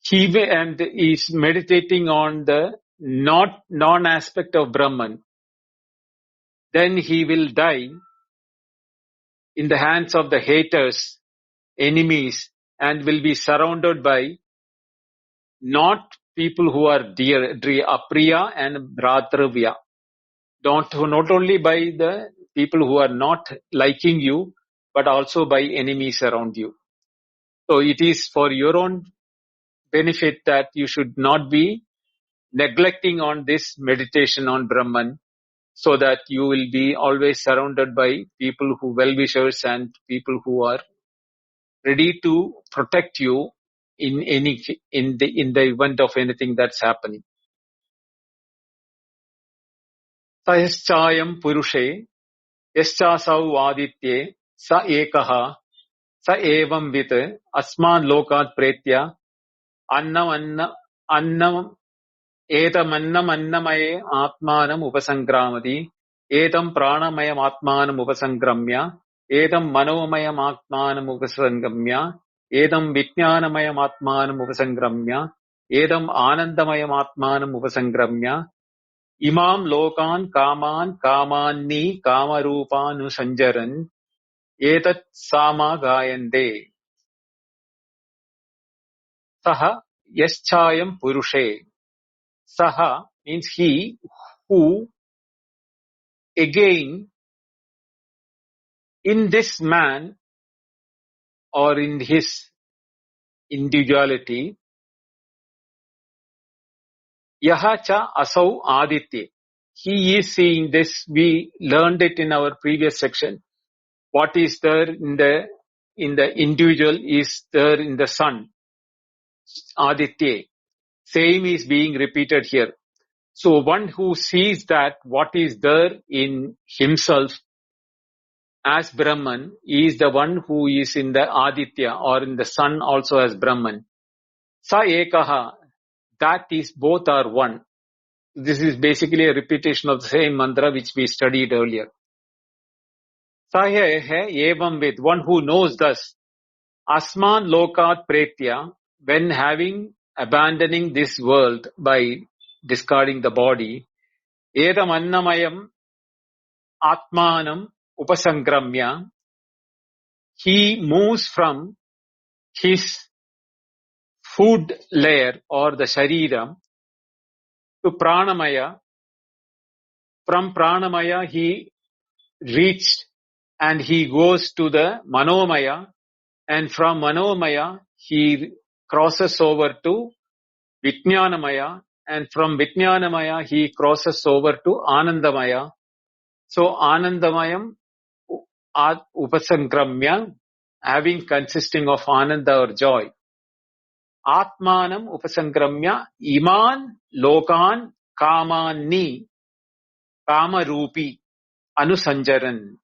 he and is meditating on the non-aspect of Brahman, then he will die in the hands of the haters, enemies, and will be surrounded by not people who are dear, apriya and bratravya. Not only by the people who are not liking you, but also by enemies around you. So it is for your own benefit that you should not be neglecting on this meditation on Brahman, so that you will be always surrounded by people who well-wishers and people who are ready to protect you in the event of anything that's happening. Sayaschayam purushe yaschasau aditye sa ekaha sa evam vit asman lokat pretya annam etamannam annamaye atmanam upasangramati etam pranamayam atmanam upasangramya etam manomayam atmanam upasangramya etam vijnanamayam atmanam upasangramya etam anandamayam atmanam upasangramya imam lokan kamanni kamarupanu sanjaran etat sama gayante saha yaschayam purushe. Saha means he who again in this man or in his individuality, yahacha asau aditya. He is seeing this. We learned it in our previous section. What is there in the in the individual is there in the sun, Aditya. Same is being repeated here. So one who sees that what is there in himself as Brahman is the one who is in the Aditya or in the sun also as Brahman. Sa ekaha, that is both are one. This is basically a repetition of the same mantra which we studied earlier. Sahe evam vid, one who knows thus, asman lokat pretya, when abandoning this world by discarding the body, edam annamayam atmanam upasangramya, he moves from his food layer or the shariram to pranamaya. From pranamaya he reached and he goes to the manomaya, and from manomaya he crosses over to vijnanamaya, and from vijnanamaya he crosses over to anandamaya. So anandamayam upasangramya, having consisting of ananda or joy. Atmanam upasangramya iman lokan kamanni kamarupi anusanjaran.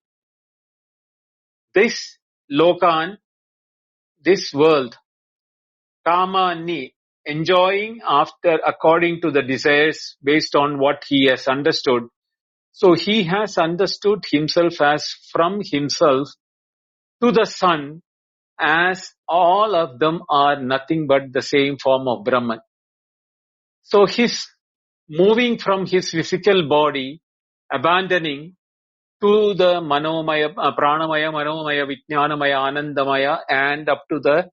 This lokan, this world, kamanni, enjoying after according to the desires based on what he has understood. So he has understood himself as from himself to the sun, as all of them are nothing but the same form of Brahman. So his moving from his physical body, abandoning to the manomaya, pranamaya, manomaya, vijnanamaya, anandamaya, and up to the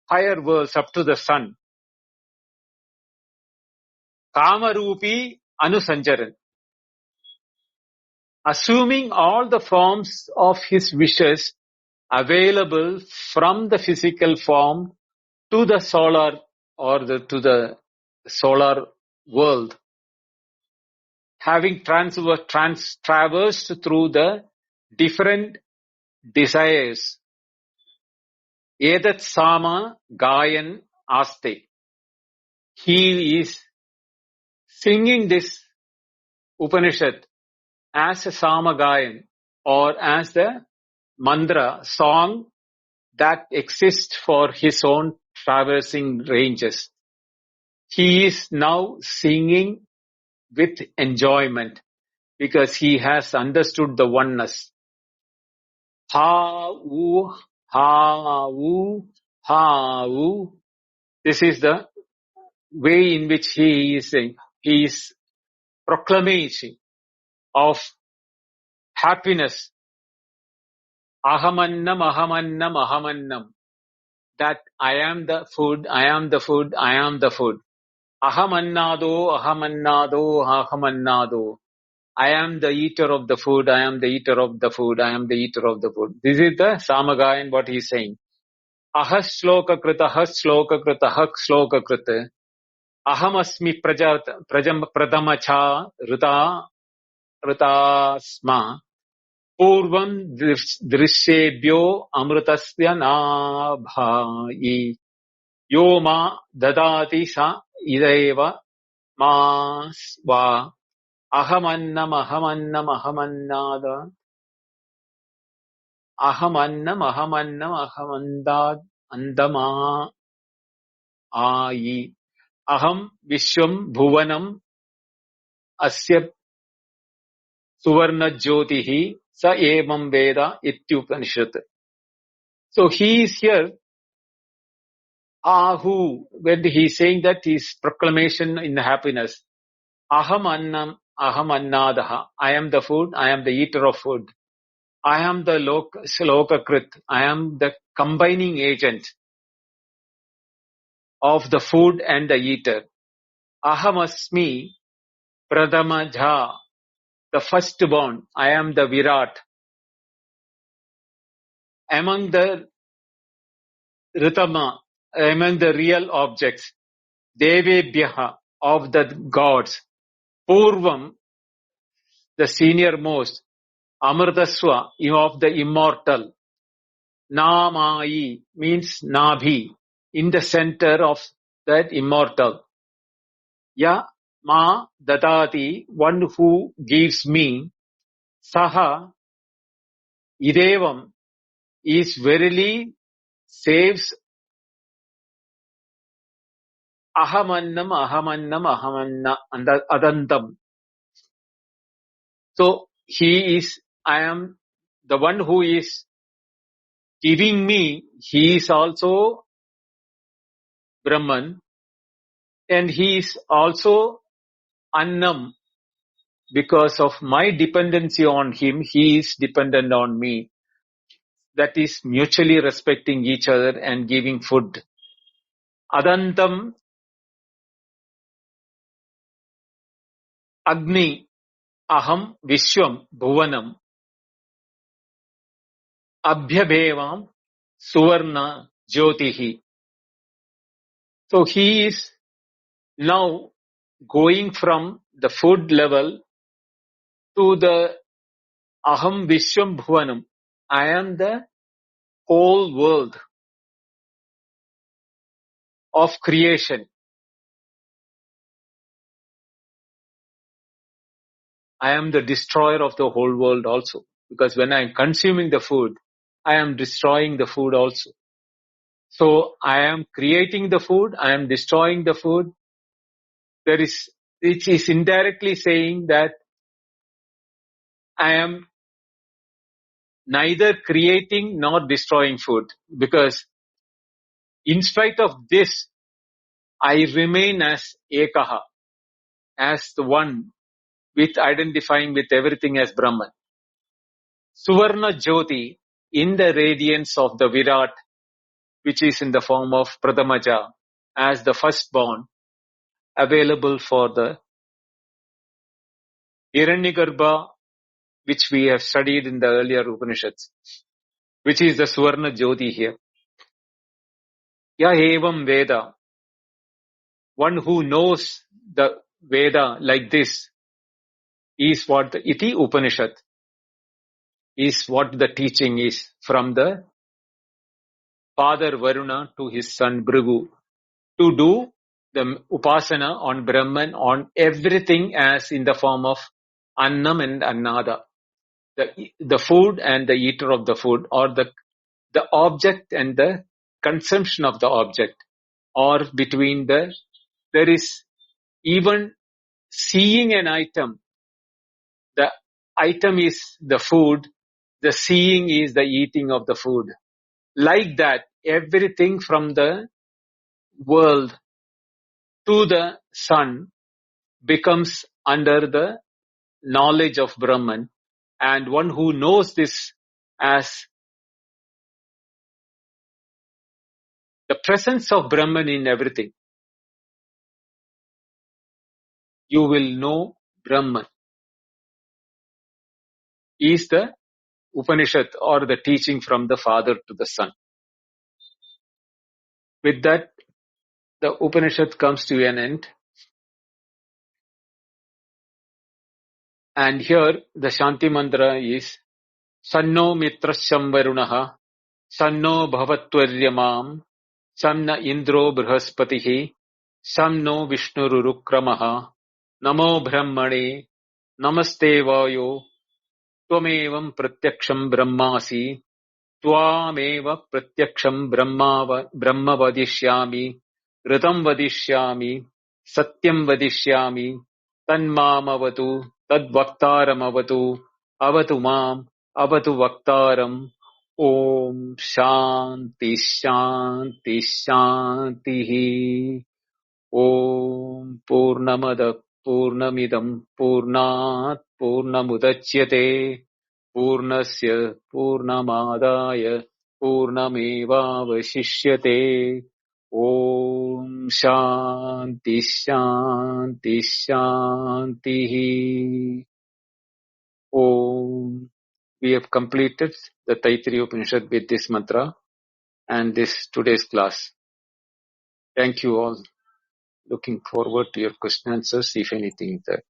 higher worlds, up to the sun. Kamarupi anusanjaran. Assuming all the forms of his wishes available from the physical form to the solar or to the solar world, having traversed through the different desires. Edat sama gayan aste. He is singing this Upanishad as a samagayan or as the mantra song that exists for his own traversing ranges. He is now singing with enjoyment because he has understood the oneness. Ha-u, ha-u, ha-u. This is the way in which he is saying. He is proclamation of happiness. Ahamannam, ahamannam, ahamannam. That I am the food, I am the food, I am the food. Ahamannado, ahamannado, ahamannado. I am the eater of the food, I am the eater of the food, I am the eater of the food. This is the Samagayan, what he is saying. Ahas shloka krita, ahas shloka krita, ahak shloka krita. Ahamasmi pradamacha rutasma. Purvam drishyebhyo amrutasya nabhayi. Yoma dadati sa ideva masva. Ahamannam, ahamannam, ahamannada. Ahamannam, ahamannam, ahamandad andama ayi. Aham vishwam bhuvanam asya suvarna jyotihi sa evam veda ityupanishad. So he is here, Ahu, when he is saying that his proclamation in happiness. Aham annam, aham annadaha. I am the food, I am the eater of food. I am the slokakrit. I am the combining agent of the food and the eater. Ahamasmi pradamaja, the firstborn. I am the virat. Among the ritama, among the real objects, devebhyaha, of the gods. Purvam, the senior most. Amrtaswa, of the immortal. Namai means Nabhi, in the center of that immortal. Ya ma dadati, one who gives me. Saha idevam is verily saves ahamannam ahamannam ahamanna adantam. So he is, I am the one who is giving me, he is also Brahman, and he is also Annam. Because of my dependency on him, he is dependent on me. That is mutually respecting each other and giving food. Adantam Agni Aham Vishwam Bhuvanam Abhyabhevam Suvarna Jyotihi. So he is now going from the food level to the Aham Vishwam Bhuvanam. I am the whole world of creation. I am the destroyer of the whole world also. Because when I am consuming the food, I am destroying the food also. So I am creating the food, I am destroying the food. It is indirectly saying that I am neither creating nor destroying food. Because in spite of this, I remain as Ekaha, as the one with identifying with everything as Brahman. Suvarna Jyoti, in the radiance of the Virat, which is in the form of Pradamaja, as the firstborn, available for the Hiranyagarbha, which we have studied in the earlier Upanishads, which is the Suvarna Jyoti here. Ya evam Veda, one who knows the Veda like this, is what the Iti Upanishad, is what the teaching is from the father Varuna to his son Bhrigu, to do the Upasana on Brahman, on everything as in the form of Annam and Annada. The food and the eater of the food, or the object and the consumption of the object, or between there is even seeing an item. The item is the food, the seeing is the eating of the food. Like that, everything from the world to the sun becomes under the knowledge of Brahman, and one who knows this as the presence of Brahman in everything, you will know Brahman is the Upanishad, or the teaching from the father to the son. With that, the Upanishad comes to an end. And here the Shanti mantra is Sanno Mitrasyam Varunaha Sanno Bhavatvaryamam Samna Indro Brihaspatihi Samno Vishnururukramaha Namo Brahmane Namaste Vayo Tvamevam Pratyaksham Brahmasi Tvameva Pratyaksham Brahma Vadishyami Ritam Vadishyami Satyam Vadishyami Tanmamavatu Tadvaktaramavatu Avatu Mam Avatu Vaktaram Om Shanti Shanti Shanti Om Purnamada Purnamidam Purnat Purnamudachyate Purnasya Purnamadaya Purnamevavashishyate Om Shanti Shanti Shanti Om. We have completed the Taittiriya Upanishad with this mantra and this today's class. Thank you all. Looking forward to your question answers, if anything is there.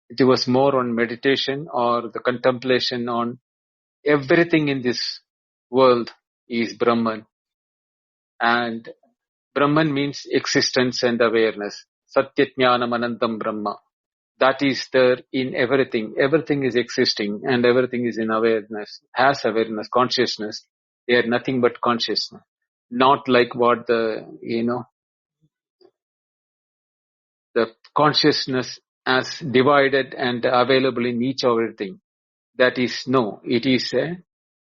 It was more on meditation or the contemplation on everything in this world is Brahman. And Brahman means existence and awareness. Satyajnanam anantam Brahma. That is there in everything. Everything is existing and everything is in awareness, has awareness, consciousness. They are nothing but consciousness. Not like what the consciousness as divided and available in each everything. That is no. It is a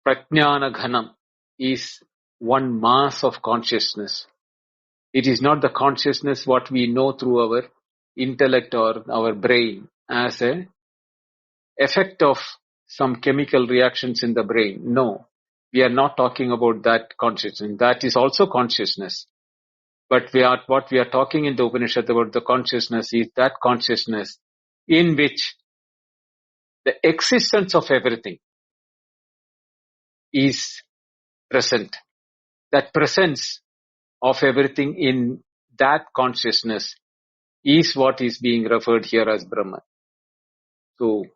prajnana ghanam, is one mass of consciousness. It is not the consciousness what we know through our intellect or our brain as a effect of some chemical reactions in the brain. No, we are not talking about that consciousness. That is also consciousness. But what we are talking in the Upanishad about the consciousness is that consciousness in which the existence of everything is present. That presence of everything in that consciousness is what is being referred here as Brahman. So,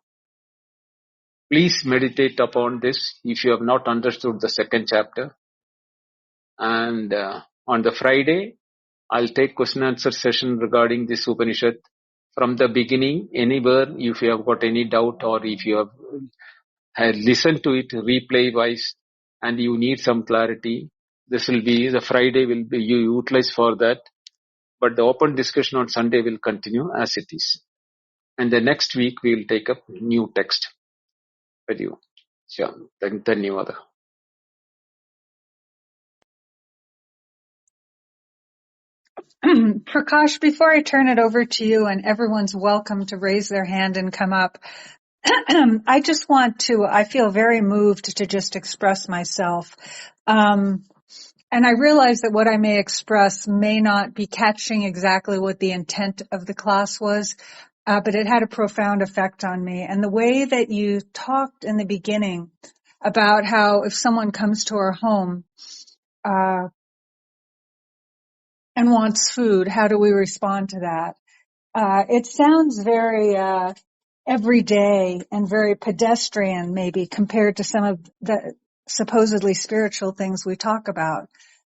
please meditate upon this if you have not understood the second chapter. And on the Friday, I'll take question answer session regarding this Upanishad from the beginning, anywhere, if you have got any doubt or if you have listened to it replay wise and you need some clarity. The Friday will be you utilize for that. But the open discussion on Sunday will continue as it is. And the next week we will take up new text with you. Sure. Dhanyawada. Prakash, before I turn it over to you, and everyone's welcome to raise their hand and come up, I feel very moved to just express myself. And I realize that what I may express may not be catching exactly what the intent of the class was, but it had a profound effect on me. And the way that you talked in the beginning about how if someone comes to our home, and wants food, how do we respond to that? It sounds very everyday and very pedestrian, maybe, compared to some of the supposedly spiritual things we talk about.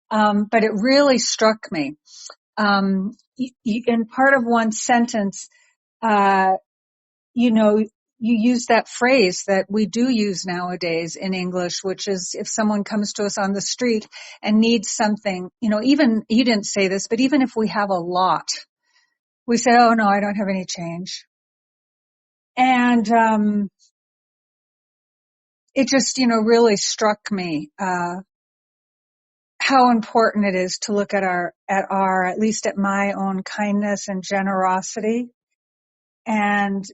But it really struck me. In part of one sentence, you use that phrase that we do use nowadays in English, which is if someone comes to us on the street and needs something, even, you didn't say this, but even if we have a lot, we say, oh no, I don't have any change. And, it just, really struck me, how important it is to look at least at my own kindness and generosity. And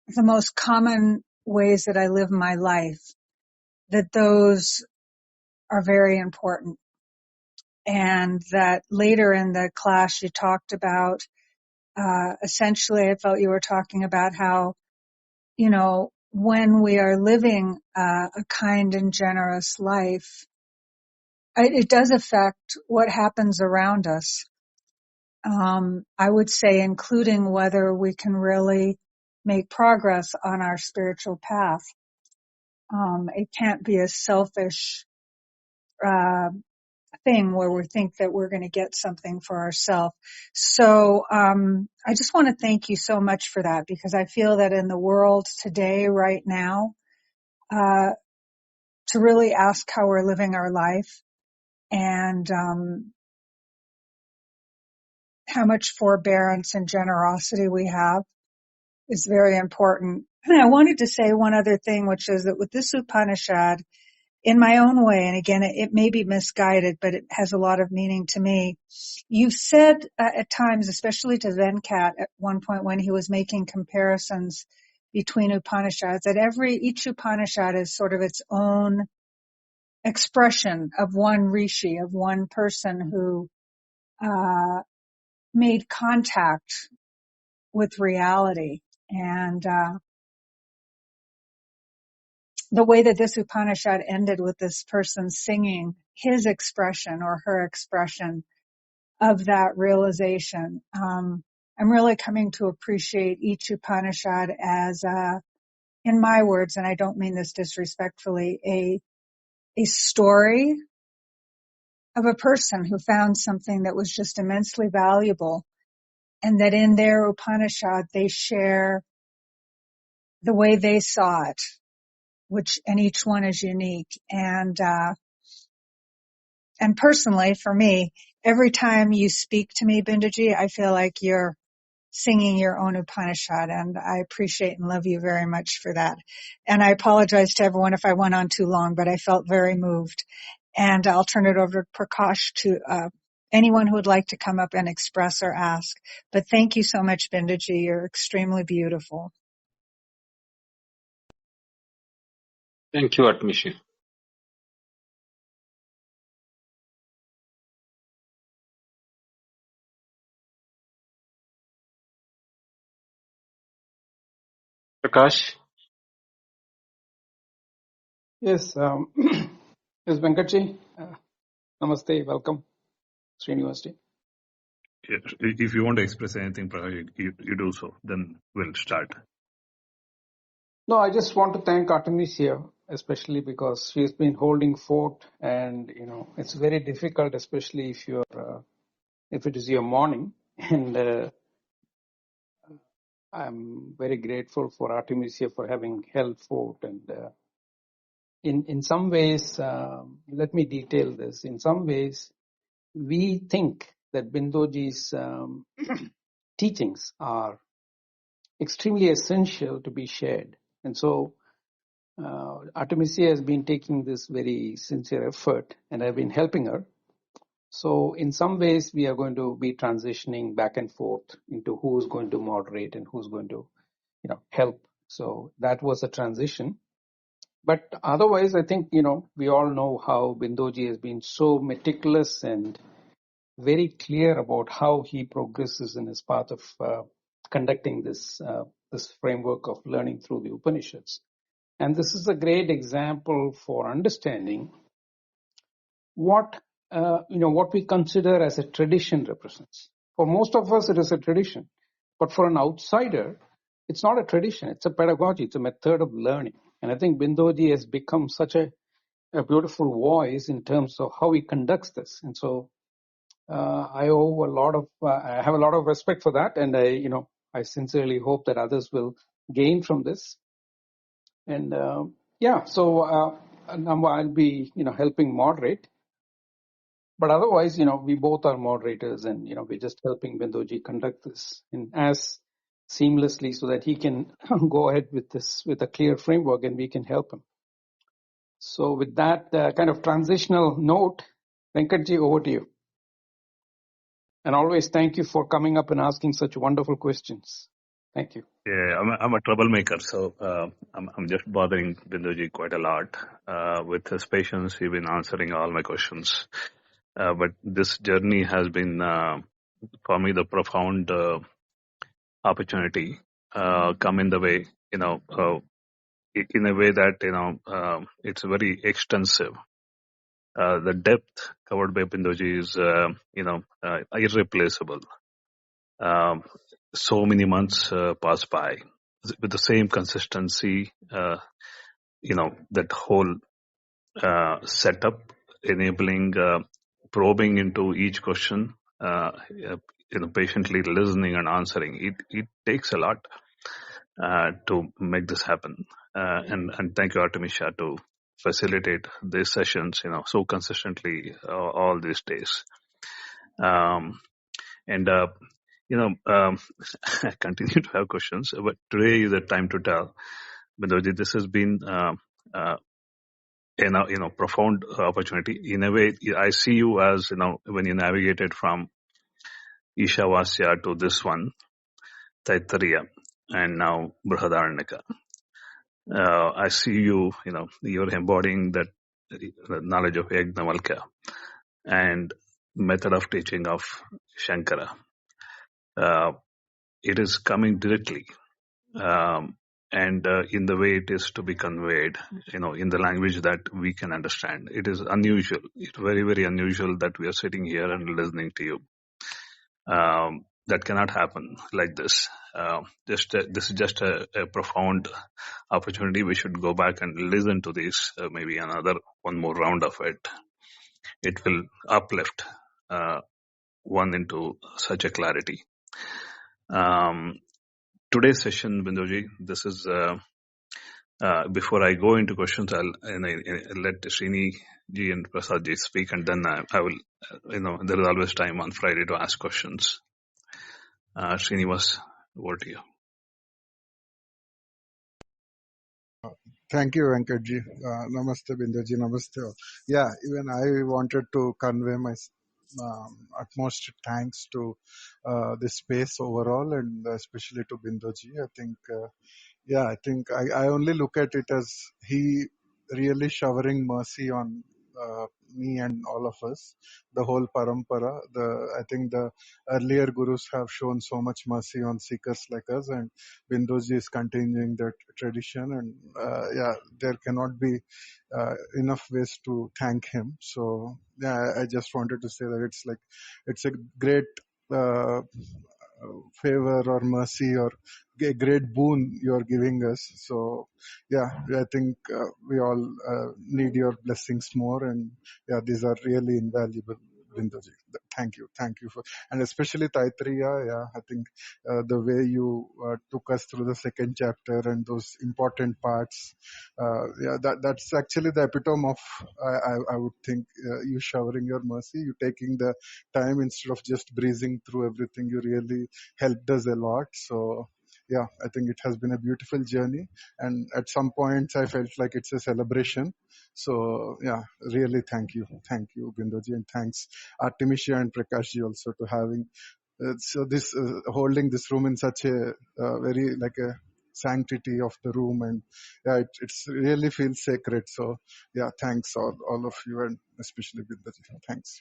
the most common ways that I live my life, that those are very important. And that later in the class you talked about, essentially I felt you were talking about how, when we are living a kind and generous life, it does affect what happens around us. I would say including whether we can really make progress on our spiritual path. It can't be a selfish thing where we think that we're going to get something for ourselves. So I just want to thank you so much for that, because I feel that in the world today, right now, to really ask how we're living our life and how much forbearance and generosity we have is very important. And I wanted to say one other thing, which is that with this Upanishad, in my own way, and again, it may be misguided, but it has a lot of meaning to me. You've said at times, especially to Venkat at one point when he was making comparisons between Upanishads, that each Upanishad is sort of its own expression of one rishi, of one person who made contact with reality. And the way that this Upanishad ended with this person singing his expression or her expression of that realization, I'm really coming to appreciate each Upanishad as, in my words, and I don't mean this disrespectfully, a story of a person who found something that was just immensely valuable, and that in their Upanishad they share the way they saw it, and each one is unique. And personally, for me, every time you speak to me, Bindaji, I feel like you're singing your own Upanishad, and I appreciate and love you very much for that. And I apologize to everyone if I went on too long, but I felt very moved. And I'll turn it over to Prakash to anyone who would like to come up and express or ask. But thank you so much, Bindaji. You're extremely beautiful. Thank you, Atmishi. Prakash? Yes, yes, Venkatji. Namaste, welcome, Srinivasti. If you want to express anything, Prakash, you do so. Then we'll start. No, I just want to thank Artemisia, especially because she's been holding fort, and it's very difficult, especially if it is your morning. And I'm very grateful for Artemisia for having held fort. And in some ways, let me detail this. In some ways, we think that Bindoji's teachings are extremely essential to be shared. And so Artemisia has been taking this very sincere effort, and I've been helping her. So in some ways, we are going to be transitioning back and forth into who's going to moderate and who's going to help. So that was a transition. But otherwise, I think, we all know how Bindoji has been so meticulous and very clear about how he progresses in his path of conducting this framework of learning through the Upanishads. And this is a great example for understanding what we consider as a tradition represents. For most of us, it is a tradition. But for an outsider, it's not a tradition. It's a pedagogy. It's a method of learning. And I think Bindoji has become such a beautiful voice in terms of how he conducts this. And so I have a lot of respect for that. And I sincerely hope that others will gain from this. And so now I'll be, helping moderate. But otherwise, we both are moderators, and we're just helping Bindoji conduct this as seamlessly so that he can go ahead with this with a clear framework, and we can help him. So with that kind of transitional note, Venkatji, over to you. And always thank you for coming up and asking such wonderful questions. Thank you. Yeah, I'm a troublemaker, so I'm just bothering Bindoji quite a lot. With his patience, he's been answering all my questions. But this journey has been, for me, the profound opportunity come in the way, in a way that, it's very extensive. The depth covered by Bindoji is, irreplaceable. So many months pass by with the same consistency, that whole setup enabling probing into each question, patiently listening and answering. It takes a lot to make this happen. And thank you, Artemisia, to facilitate these sessions, so consistently all these days. I continue to have questions, but today is the time to tell. Bindoji, this has been profound opportunity. In a way, I see you as, when you navigated from Ishavasya to this one, Taittareeya, and now Brihadaranyaka. I see you, you're embodying that knowledge of Yajnavalkya and method of teaching of Shankara. It is coming directly, and in the way it is to be conveyed, in the language that we can understand. It is unusual. It's very, very unusual that we are sitting here and listening to you. that cannot happen like this. This is just a profound opportunity. We should go back and listen to this. Maybe one more round of it. It will uplift one into such a clarity. Today's session, Binduji, this is. Before I go into questions, I'll let Srini ji and Prasad ji speak, and then I will. There is always time on Friday to ask questions. Srinivas, over to you. Thank you, Venkatji. Namaste, Binduji. Namaste. Yeah, even I wanted to convey my utmost thanks to this space overall, and especially to Binduji. I think I only look at it as he really showering mercy on me and all of us, the whole parampara. I think the earlier gurus have shown so much mercy on seekers like us, and Binduji is continuing that tradition. And there cannot be enough ways to thank him. So I just wanted to say that it's a great uh, favor or mercy or a great boon you are giving us. So I think we all need your blessings more, and these are really invaluable, Binduji. Thank you for, and especially Taittareeya. I think the way you took us through the second chapter and those important parts, that's actually the epitome of, I would think, you showering your mercy, you taking the time instead of just breezing through everything. You really helped us a lot. So I think it has been a beautiful journey, and at some points I felt like it's a celebration. So really thank you, Binduji, and thanks Artemisia and Prakashji also to having holding this room in such a very like a sanctity of the room, and it's really feels sacred. So thanks all of you, and especially Binduji. Thanks.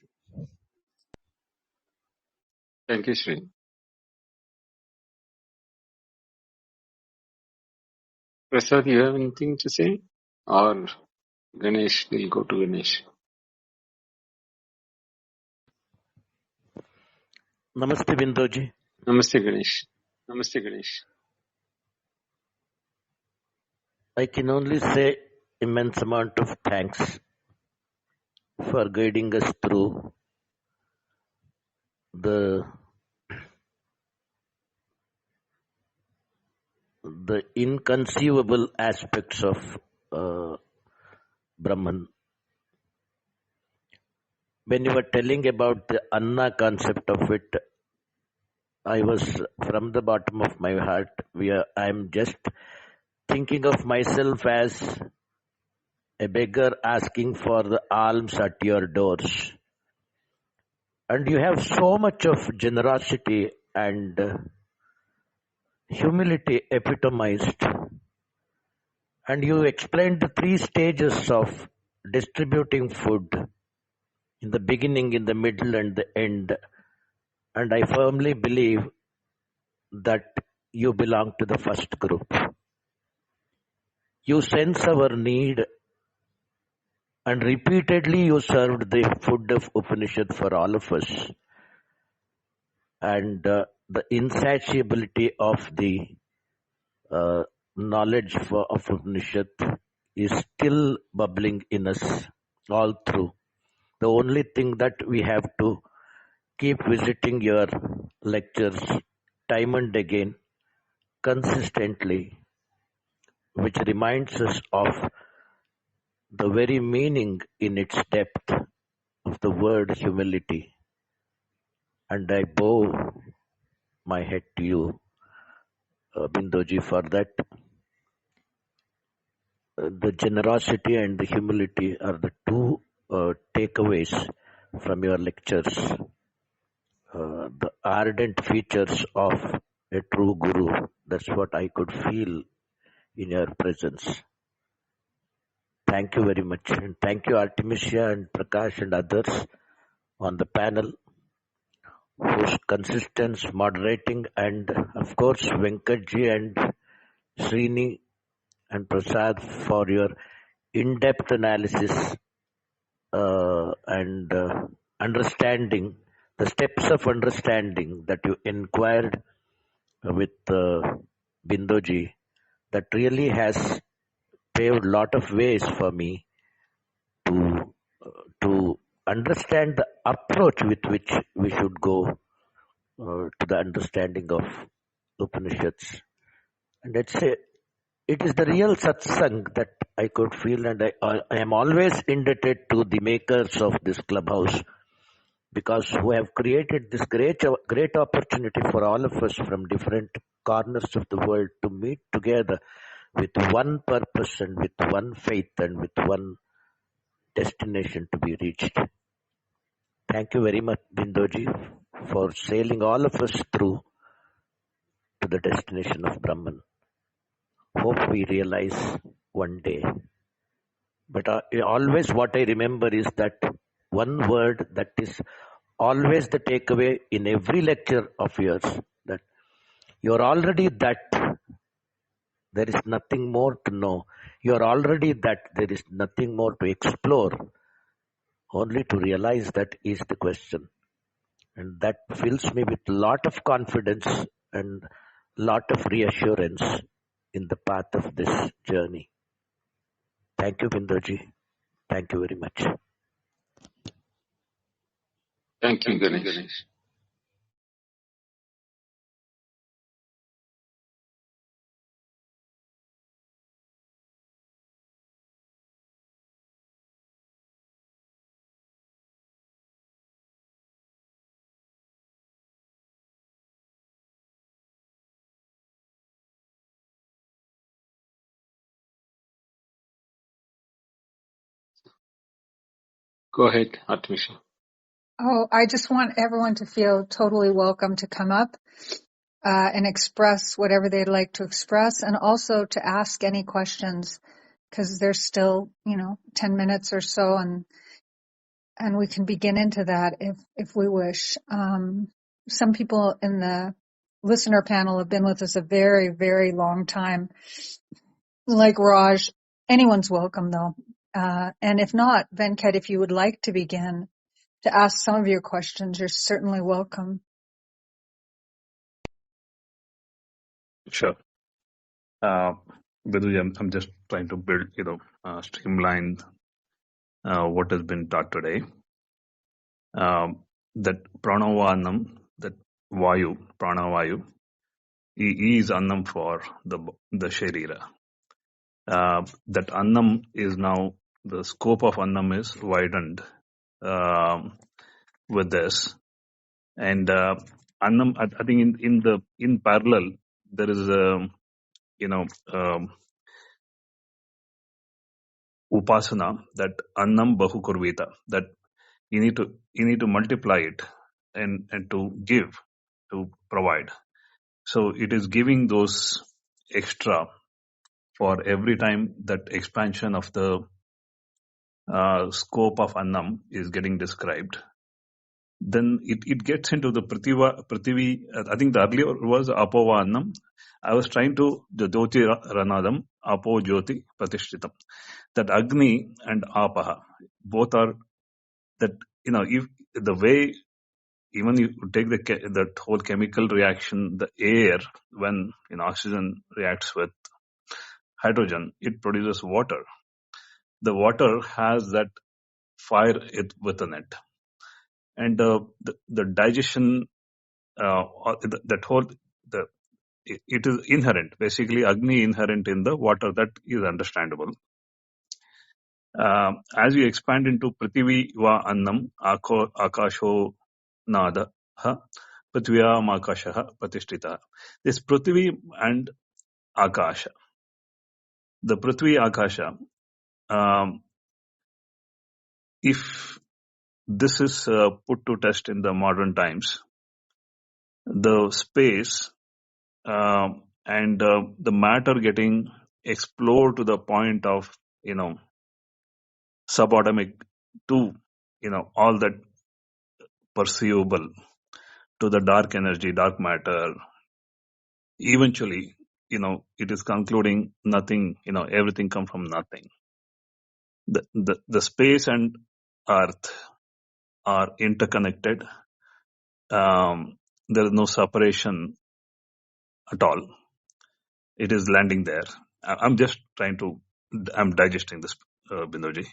Thank you, Sri. Prasad, you have anything to say? Or Ganesh, we'll go to Ganesh. Namaste, Binduji. Namaste, Ganesh. Namaste, Ganesh. I can only say immense amount of thanks for guiding us through the inconceivable aspects of Brahman. When you were telling about the Anna concept of it, I was from the bottom of my heart. I'm just thinking of myself as a beggar asking for the alms at your doors. And you have so much of generosity and humility epitomized. And you explained the 3 stages of distributing food, in the beginning, in the middle, and the end. And I firmly believe that you belong to the first group. You sense our need, and repeatedly you served the food of Upanishad for all of us. And the insatiability of the knowledge of Upanishad is still bubbling in us all through. The only thing that we have to keep visiting your lectures time and again, consistently, which reminds us of the very meaning in its depth of the word humility. And I bow my head to you, Binduji, for that. The generosity and the humility are the 2 takeaways from your lectures. The ardent features of a true guru. That's what I could feel in your presence. Thank you very much. And thank you, Artemisia and Prakash and others on the panel whose consistence, moderating, and of course Venkatji and Srini and Prasad for your in-depth analysis and understanding the steps of understanding that you inquired with Bindoji, that really has paved a lot of ways for me to understand the approach with which we should go to the understanding of Upanishads. And let's say it is the real satsang that I could feel, and I am always indebted to the makers of this clubhouse, because who have created this great opportunity for all of us from different corners of the world to meet together with one purpose and with one faith and with one destination to be reached. Thank you very much, Bindoji, for sailing all of us through to the destination of Brahman. Hope we realize one day. But always what I remember is that one word that is always the takeaway in every lecture of yours, that you're already that. There is nothing more to know. You're already that. There is nothing more to explore. Only to realize that is the question. And that fills me with lot of confidence and lot of reassurance in the path of this journey. Thank you, Bindoji. Thank you very much. Thank you, Ganesh. Go ahead, Artemisha. Oh, I just want everyone to feel totally welcome to come up and express whatever they'd like to express, and also to ask any questions, because there's still, 10 minutes or so, and we can begin into that if we wish. Some people in the listener panel have been with us a very, very long time, like Raj. Anyone's welcome, though. And if not, Venkat, if you would like to begin to ask some of your questions, you're certainly welcome. Sure. Vidhu, I'm just trying to build, streamline what has been taught today. That pranavanam, that vayu, pranavayu, is annam for the sharira. That annam is now, the scope of annam is widened with this. And annam, I think in parallel, there is upasana, that annam bahu kurvita, that you need to multiply it and to give, to provide. So it is giving those extra for every time that expansion of the scope of annam is getting described. Then it gets into the Prithvi. I think the earlier was Apova Annam. I was trying to the Jyoti Ranadam, Apo Jyoti Pratishtitam. That Agni and Apaha, both are that, if the way, even you take that whole chemical reaction, the air, when oxygen reacts with hydrogen, it produces water. The water has that fire within it, and the digestion, that whole, it is inherent. Basically, Agni inherent in the water. That is understandable. As you expand into Prithvi va Annam, Akasho Nada, Prithvyam Akasha Pratishtita. This Prithvi and Akasha, the Prithvi Akasha, if this is put to test in the modern times, the space and the matter getting explored to the point of subatomic to all that perceivable, to the dark energy, dark matter. Eventually, it is concluding nothing. Everything come from nothing. The space and earth are interconnected, there is no separation at all. It is landing there. I'm just I'm digesting this, Bindoji.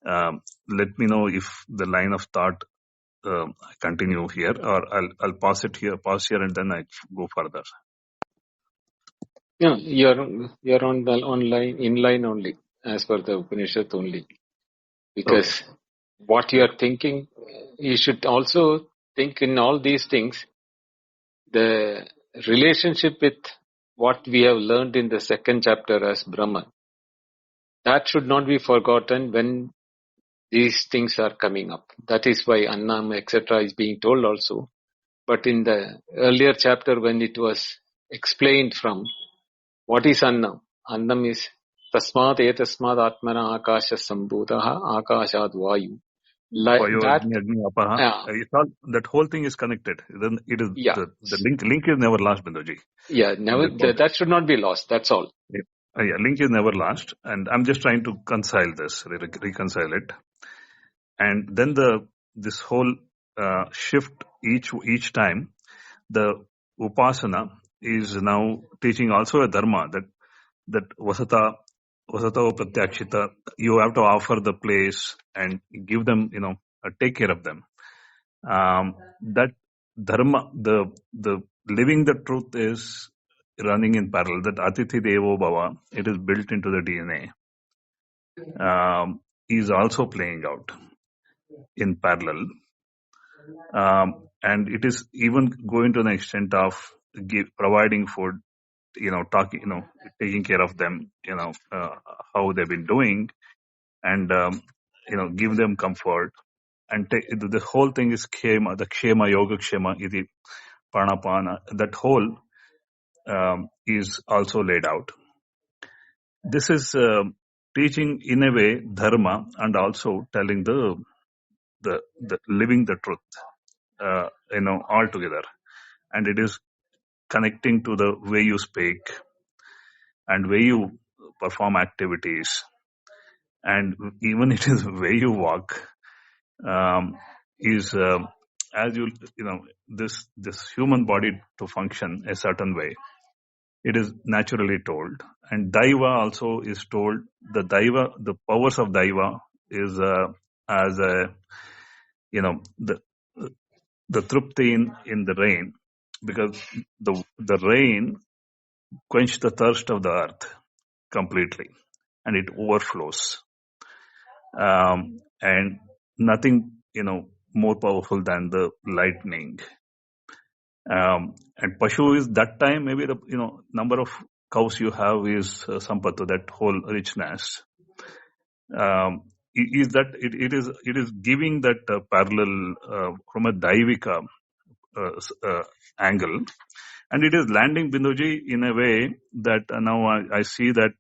Let me know if the line of thought I continue here, or I'll pause here, and then I go further. Yeah, you're on the online inline only, as per the Upanishad only. Okay. Because what you are thinking, you should also think in all these things, the relationship with what we have learned in the second chapter as Brahman. That should not be forgotten when these things are coming up. That is why Annam, etc. is being told also. But in the earlier chapter, when it was explained from what is Annam? Annam is Tasmad Etasmad Atmana Akasha Sambhudaha Akashad Vayu. Like Vayo that, Agni Agni Apaha. It's all, that whole thing is connected. Then it is yeah, the link is never lost, Bindoji. yeah. Never, that should not be lost. That's all. Yeah, link is never lost, and I'm just trying to reconcile it, and then this whole shift each time the upasana is now teaching also a dharma that vasata pratyakshita. You have to offer the place and give them, take care of them. That dharma, the living the truth is running in parallel. That Atithi Devo Bhava, it is built into the DNA, is also playing out in parallel. And it is even going to the extent of providing food, taking care of them, how they've been doing, and, give them comfort. And the whole thing is Kshema, the Kshema, Yoga Kshema, Iti, Pranapana, that whole is also laid out. This is teaching in a way dharma, and also telling the living the truth, all together. And it is connecting to the way you speak and way you perform activities, and even it is way you walk. Is as this human body to function a certain way. It is naturally told, and Daiva also is told. The powers of Daiva is as a the trupti in the rain, because the rain quenched the thirst of the earth completely, and it overflows. And nothing more powerful than the lightning. And Pashu is that time, maybe the number of cows you have is sampatu, that whole richness. Is that it is giving that parallel from a Daivika angle, and it is landing, Binduji, in a way that now I see that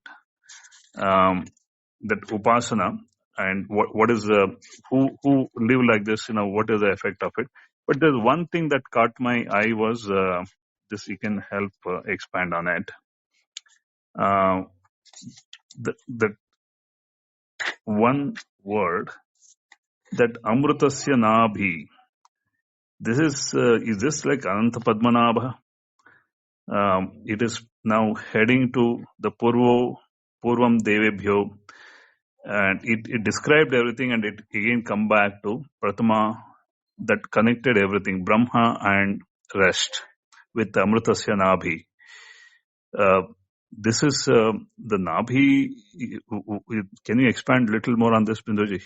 that upasana, and what is who live like this, what is the effect of it. But there's one thing that caught my eye was this. You can help expand on it. That one word, that amrutasya nabhi. This is this like Ananta Padmanabha? It is now heading to the Purvam Devebhyo, and it described everything, and it again come back to Pratama, that connected everything, Brahma and rest, with Amrutasya Nabhi. This is the Nabhi. Can you expand a little more on this, Binduji?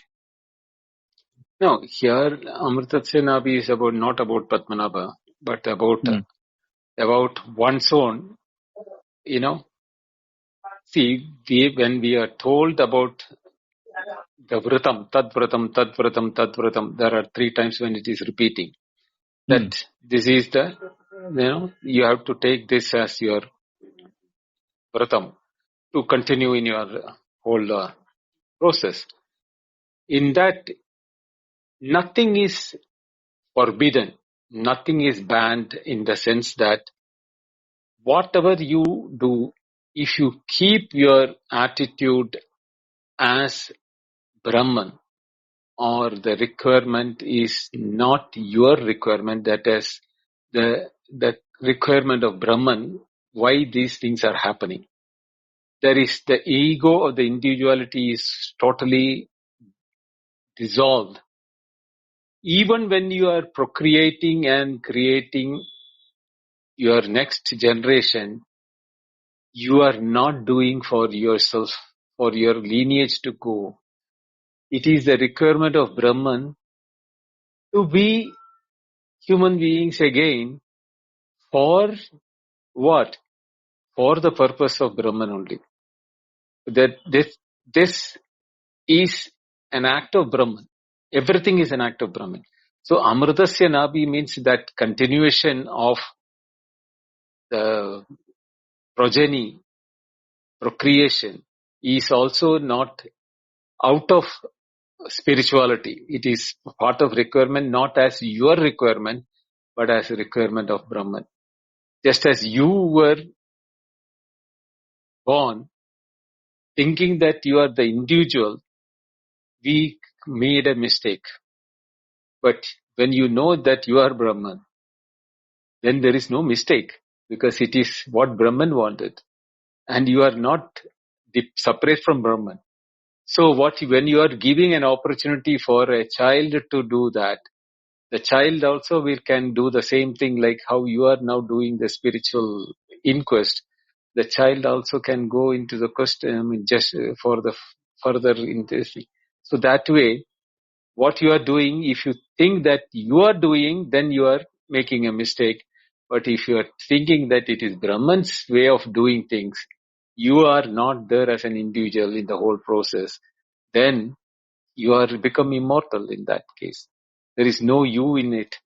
No, here Amritatsya Nabhi is not about Padmanabha, but about one's own. See, when we are told about the Vratam, Tad Vratam, Tad Vratam, Tad Vratam, there are 3 times when it is repeating. That this is you have to take this as your Vratam to continue in your whole process. In that, nothing is forbidden, nothing is banned, in the sense that whatever you do, if you keep your attitude as Brahman, or the requirement is not your requirement, that is the requirement of Brahman, why these things are happening. There is the ego of the individuality is totally dissolved. Even when you are procreating and creating your next generation, you are not doing for yourself, for your lineage to go. It is the requirement of Brahman to be human beings again. For what? For the purpose of Brahman only. That this is an act of Brahman. Everything is an act of Brahman. So Amritasya Nabhi means that continuation of the progeny, procreation, is also not out of spirituality. It is part of requirement, not as your requirement, but as a requirement of Brahman. Just as you were born thinking that you are the individual, we made a mistake. But when you know that you are Brahman, then there is no mistake, because it is what Brahman wanted. And you are not separate from Brahman. So when you are giving an opportunity for a child to do that, the child also can do the same thing, like how you are now doing the spiritual inquest. The child also can go into the quest just for the further interest. So that way, what you are doing, if you think that you are doing, then you are making a mistake. But if you are thinking that it is Brahman's way of doing things, you are not there as an individual in the whole process, then you are become immortal in that case. There is no you in it.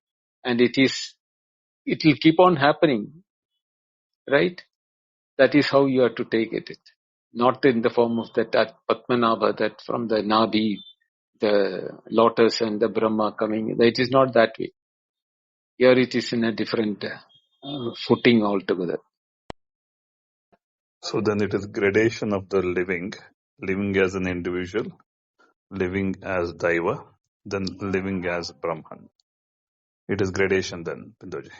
And it will keep on happening, right? That is how you have to take it. Not in the form of that Padmanabha, that from the Nabhi, the lotus and the Brahma coming. It is not that way. Here it is in a different footing altogether. So then it is gradation of the living as an individual, living as Daiva, then living as Brahman. It is gradation then, Binduji.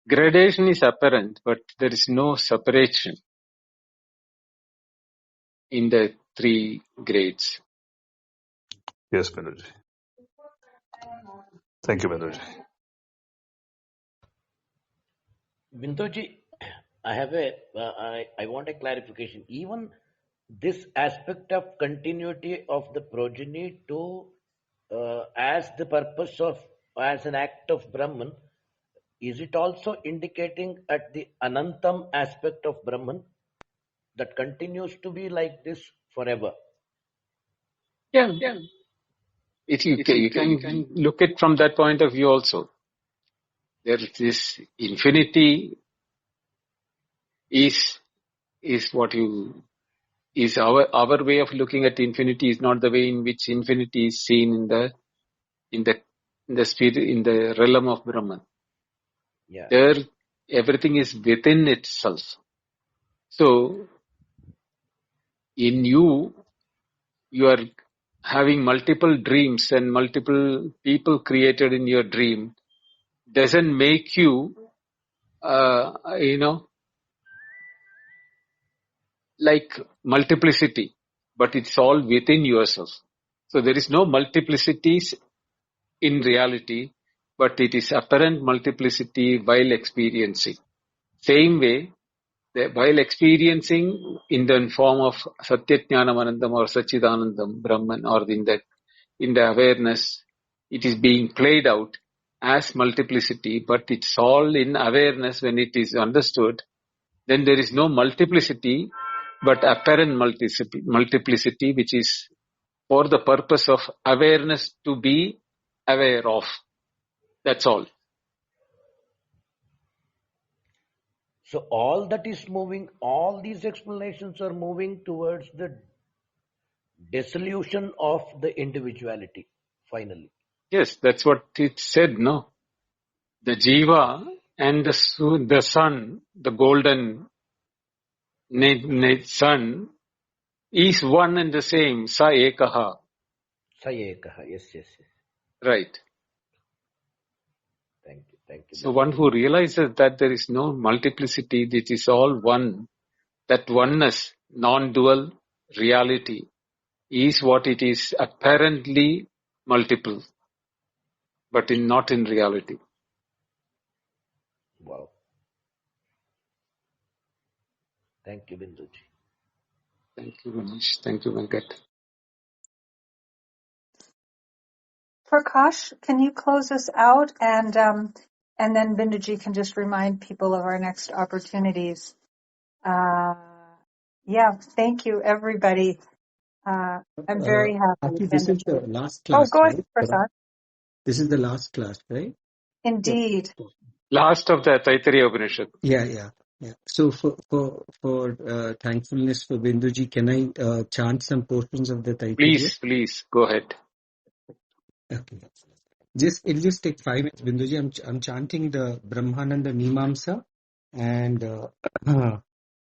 Gradation is apparent, but there is no separation in the three grades. Yes, Binduji. Thank you, Binduji. Binduji, I want a clarification. Even this aspect of continuity of the progeny to as the purpose of as an act of Brahman, is it also indicating at the Anantam aspect of Brahman that continues to be like this forever? Yeah. You can look at from that point of view also. There is this infinity is what you is our way of looking at infinity is not the way in which infinity is seen in the spirit, in the realm of Brahman. Yeah. There everything is within itself. So in you are having multiple dreams and multiple people created in your dream doesn't make you like multiplicity, but it's all within yourself. So there is no multiplicities in reality, but it is apparent multiplicity while experiencing. Same way, while experiencing in the form of Satyajnanamanandam or Sachidanandam, Brahman, or in the awareness, it is being played out as multiplicity, but it's all in awareness when it is understood. Then there is no multiplicity, but apparent multiplicity, which is for the purpose of awareness to be aware of. That's all. So all that is moving, all these explanations are moving towards the dissolution of the individuality, finally. Yes, that's what it said, no? The jiva and the sun, the golden sun, is one and the same, sa ekaha. Sayekaha. Yes. Right. Thank you, So one Bindu. who realizes that there is no multiplicity, it is all one, that oneness, non-dual reality is what it is apparently multiple, but not in reality. Wow. Thank you, Binduji. Thank you, Manish. Thank you, Venkat. Prakash, can you close us out, and then Binduji can just remind people of our next opportunities. Uh, yeah, thank you, everybody. I'm very happy. Aki, this is the Binduji. last Oh, class, go ahead, right? Prasad. This is the last class, right? Yes. Indeed. Last of the Taittiriya Upanishad. Yeah. So for thankfulness for Binduji, can I chant some portions of the Taittiriya? Please, go ahead. Okay. It'll just take 5 minutes, Binduji. I'm chanting the Brahmananda Mimamsa and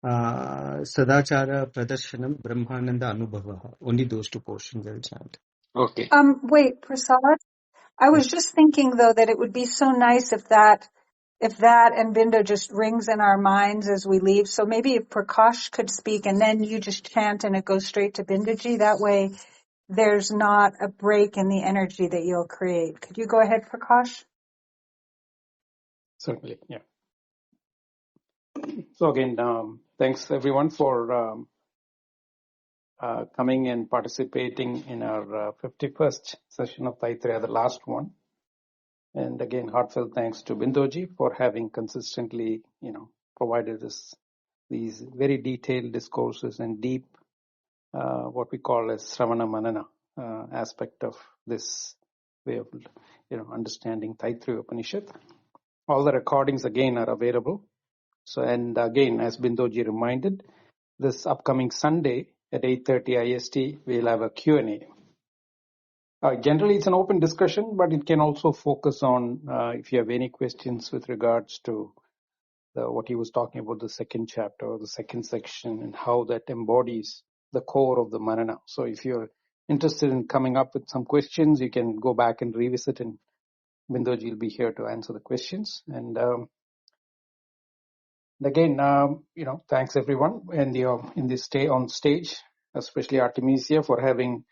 Sadachara Pradarshanam Brahmananda Anubhavaha. Only those 2 portions I'll chant. Okay. Wait, Prasad. I Yeah. was just thinking though that it would be so nice if that and Bindu just rings in our minds as we leave. So maybe if Prakash could speak and then you just chant and it goes straight to Binduji. That way there's not a break in the energy that you'll create. Could you go ahead, Prakash? Certainly. Yeah. So again, thanks everyone for coming and participating in our 51st session of Taittiriya, the last one. And again, heartfelt thanks to Bindoji for having consistently, provided us these very detailed discourses and deep, what we call as Sravana Manana aspect of this way of, understanding Taittiriya Upanishad. All the recordings again are available. So, and again, as Bindoji reminded, this upcoming Sunday at 8:30 IST, we'll have a Q&A. Generally, it's an open discussion, but it can also focus on if you have any questions with regards to what he was talking about, the second chapter or the second section, and how that embodies the core of the Manana. So if you're interested in coming up with some questions, you can go back and revisit, and Bindoji will be here to answer the questions. And again, thanks everyone in this stay on stage, especially Artemisia for having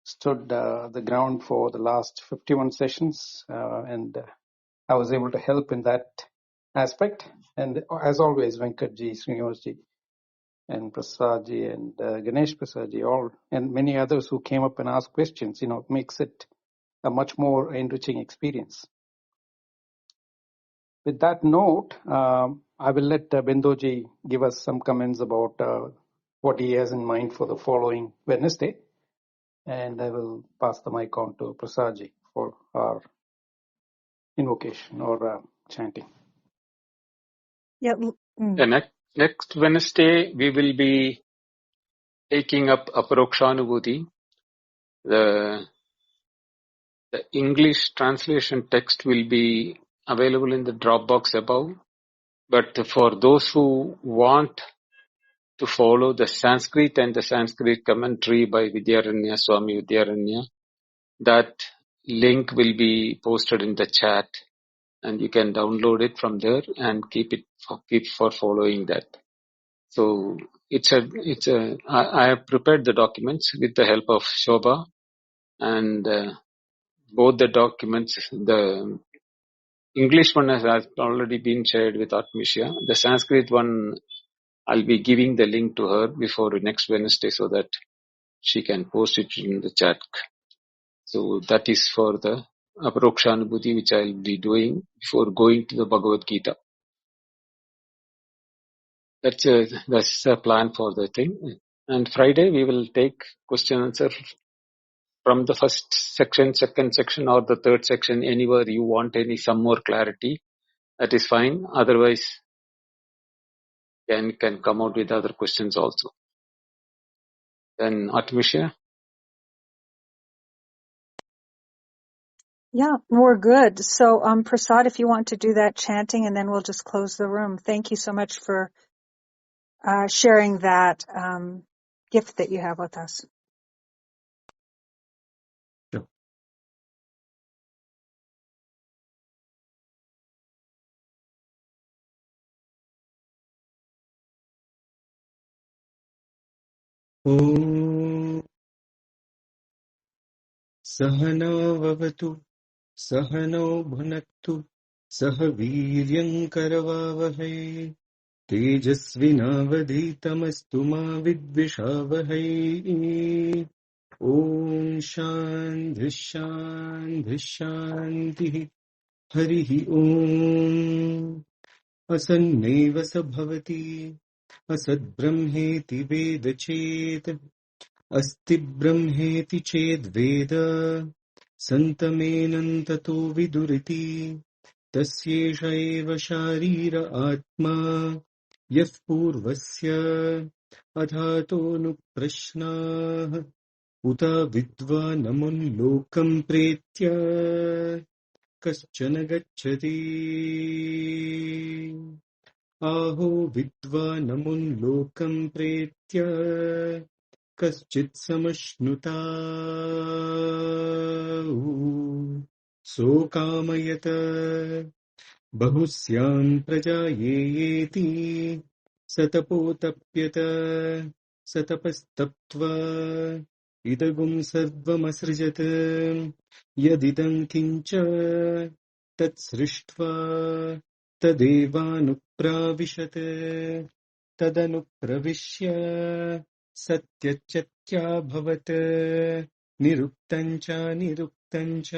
stood the ground for the last 51 sessions, and I was able to help in that aspect. And as always, Venkatji, Srinivasji, and Prasadji, and Ganesh Prasadji, all, and many others who came up and asked questions, it makes it a much more enriching experience. With that note, I will let Bindoji give us some comments about what he has in mind for the following Wednesday. And I will pass the mic on to Prasadji for our invocation or chanting. Yeah. The next Wednesday, we will be taking up Aparokshanubhuti. The English translation text will be available in the Dropbox above. But for those who want to follow the Sanskrit and the Sanskrit commentary by Vidyaranya, Swami Vidyaranya, that link will be posted in the chat, and you can download it from there and keep for following that. So I have prepared the documents with the help of Shobha, and both the documents, the English one has already been shared with Atmisha. The Sanskrit one, I'll be giving the link to her before next Wednesday so that she can post it in the chat. So that is for the Aparokshanubhuti, which I'll be doing before going to the Bhagavad Gita. That's a plan for the thing. And Friday we will take question answer from the first section, second section, or the third section, anywhere you want some more clarity. That is fine. Otherwise, can come out with other questions also. Then Atmisha. Yeah, we're good. So, Prasad, if you want to do that chanting, and then we'll just close the room. Thank you so much for sharing that gift that you have with us. ॐ सहना भवतु सहनौ भुनक्तु सह वीर्यं करवावहै तेजस्विनावधीतमस्तु मा विद्विषावहै ॐ शान्तिः शान्तिः शान्तिः हरिः ॐ असन्नेव स भवति असद्ब्रह्मेति वेद चेत् अस्ति ब्रह्मेति चेद्वेद सन्तमेनं ततो विदुरिति तस्येष एव शारीर आत्मा यः पूर्वस्य अधातोऽनुप्रश्नाः उत विद्वानमुल्लोकं प्रेत्य कश्चन गच्छति आहो विद्वानमुल्लोकं प्रेत्य कश्चित् समश्नुता सोकामयत बहुस्यां प्रजा ये येति सतपोतप्यत सतपस्तप्त्वा इदगुं सर्वमसृजत् यदिदं किञ्च तत्सृष्ट्वा तदेवानुप्राविशत् तदनुप्रविश्य सत्यच्चत्याभवत् निरुक्तं च निरुक्तं च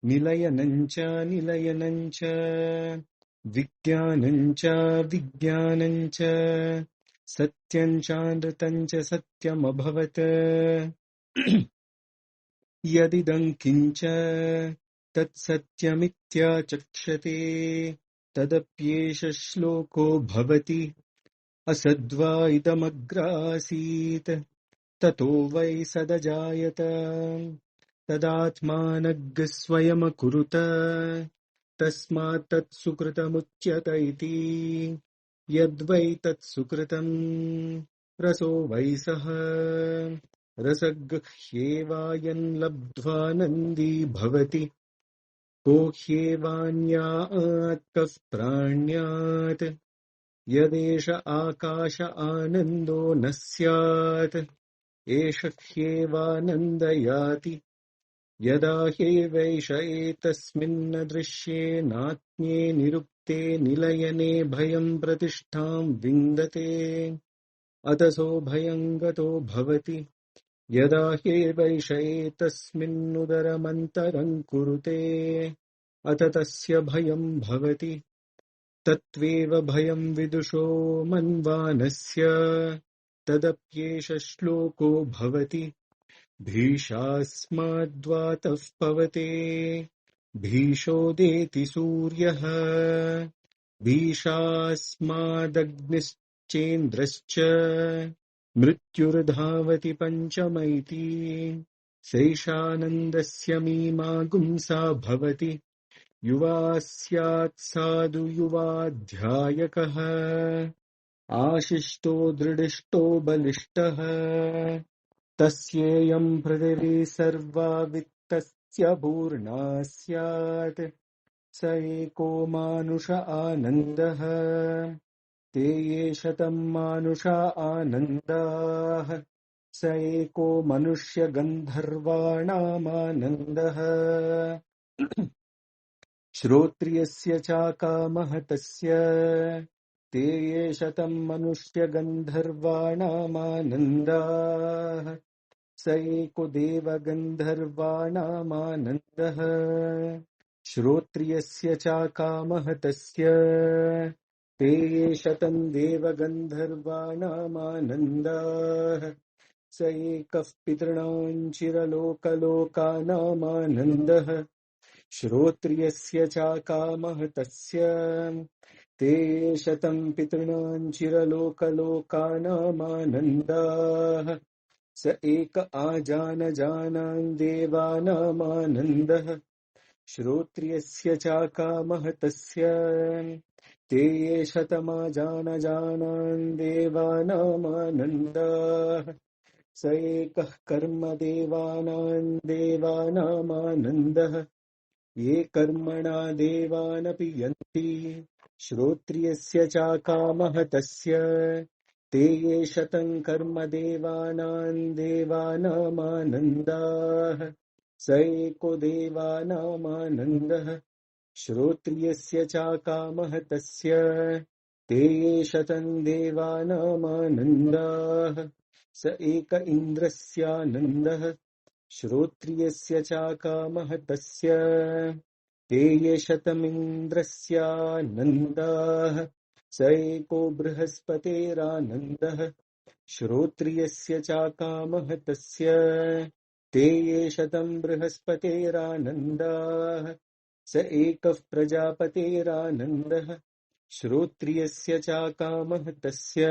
निलयनं च निलयनं च विज्ञानं च विज्ञानं च सत्यं चानृतं च सत्यमभवत् यदिदं किञ्च तत्सत्यमित्याचक्षते तदप्येष श्लोको भवति असद्वा इदमग्रासीत् ततो वै सदजायत तदात्मानग् स्वयमकुरुत तस्मात् तत्सुकृतमुच्यत इति यद्वै तत्सुकृतम् रसो वै सः रसगह्येवायन् लब्ध्वा नन्दी भवति को ह्येवान्यात् कः प्राण्यात् यदेष आकाश आनन्दो न स्यात् एष ह्येवानन्द याति यदा ह्येवैष एतस्मिन्न दृश्ये नात्म्ये निरुक्ते निलयने भयं प्रतिष्ठां विन्दते अतसो भयं गतो भवति यदा ह्येवैष एतस्मिन्नुदरमन्तरं कुरुते अथ तस्य भयं भवति तत्त्वेव भयं विदुषो मन्वानस्य तदप्येष श्लोको भवति भीषास्माद्वातः पवते भीषोदेति सूर्यः भीषास्मादग्निश्चेन्द्रश्च मृत्युर्धावति पञ्चमैति सैषानन्दस्य मीमा गुंसा भवति युवा स्यात् साधु युवाध्यायकः आशिष्टो दृढिष्टो बलिष्ठः तस्येयं पृथिवी सर्वा वित्तस्य पूर्णा स्यात् स एको मानुष आनन्दः ते ये शतं मानुष आनन्दाः स एको मनुष्यगन्धर्वाणामानन्दः श्रोत्रियस्य चाकामः तस्य ते ये शतं मनुष्यगन्धर्वाणामानन्दाः स एको देवगन्धर्वाणामानन्दः श्रोत्रियस्य चाकामः तस्य ते ये शतं देवगन्धर्वाणामानन्दाः स एकः पितॄणां चिरलोकलोकानामानन्दः श्रोत्रियस्य चाकामः तस्य ते ये शतं पितॄणां चिरलोकलोकानामानन्दाः स एक आजानजानान् देवानामानन्दः श्रोत्रियस्य चाकामः तस्य ते ये शतमाजानजानान् देवानामानन्दाः स एकः कर्मदेवानां देवानामानन्दः ये कर्मणा देवानपि यन्ति श्रोत्रियस्य चाकामः तस्य ते ये शतं कर्म देवानामानन्दाः स एको देवानामानन्दः श्रोत्रियस्य चाकामः तस्य ते ये शतं देवानामानन्दाः स एक इन्द्रस्यानन्दः श्रोत्रियस्य चाकामः तस्य ते ये शतमिन्द्रस्यानन्दाः स एको बृहस्पतेरानन्दः श्रोत्रियस्य चाकामः तस्य ते ये शतं बृहस्पतेरानन्दाः स एकः प्रजापतेरानन्दः श्रोत्रियस्य चाकामः तस्य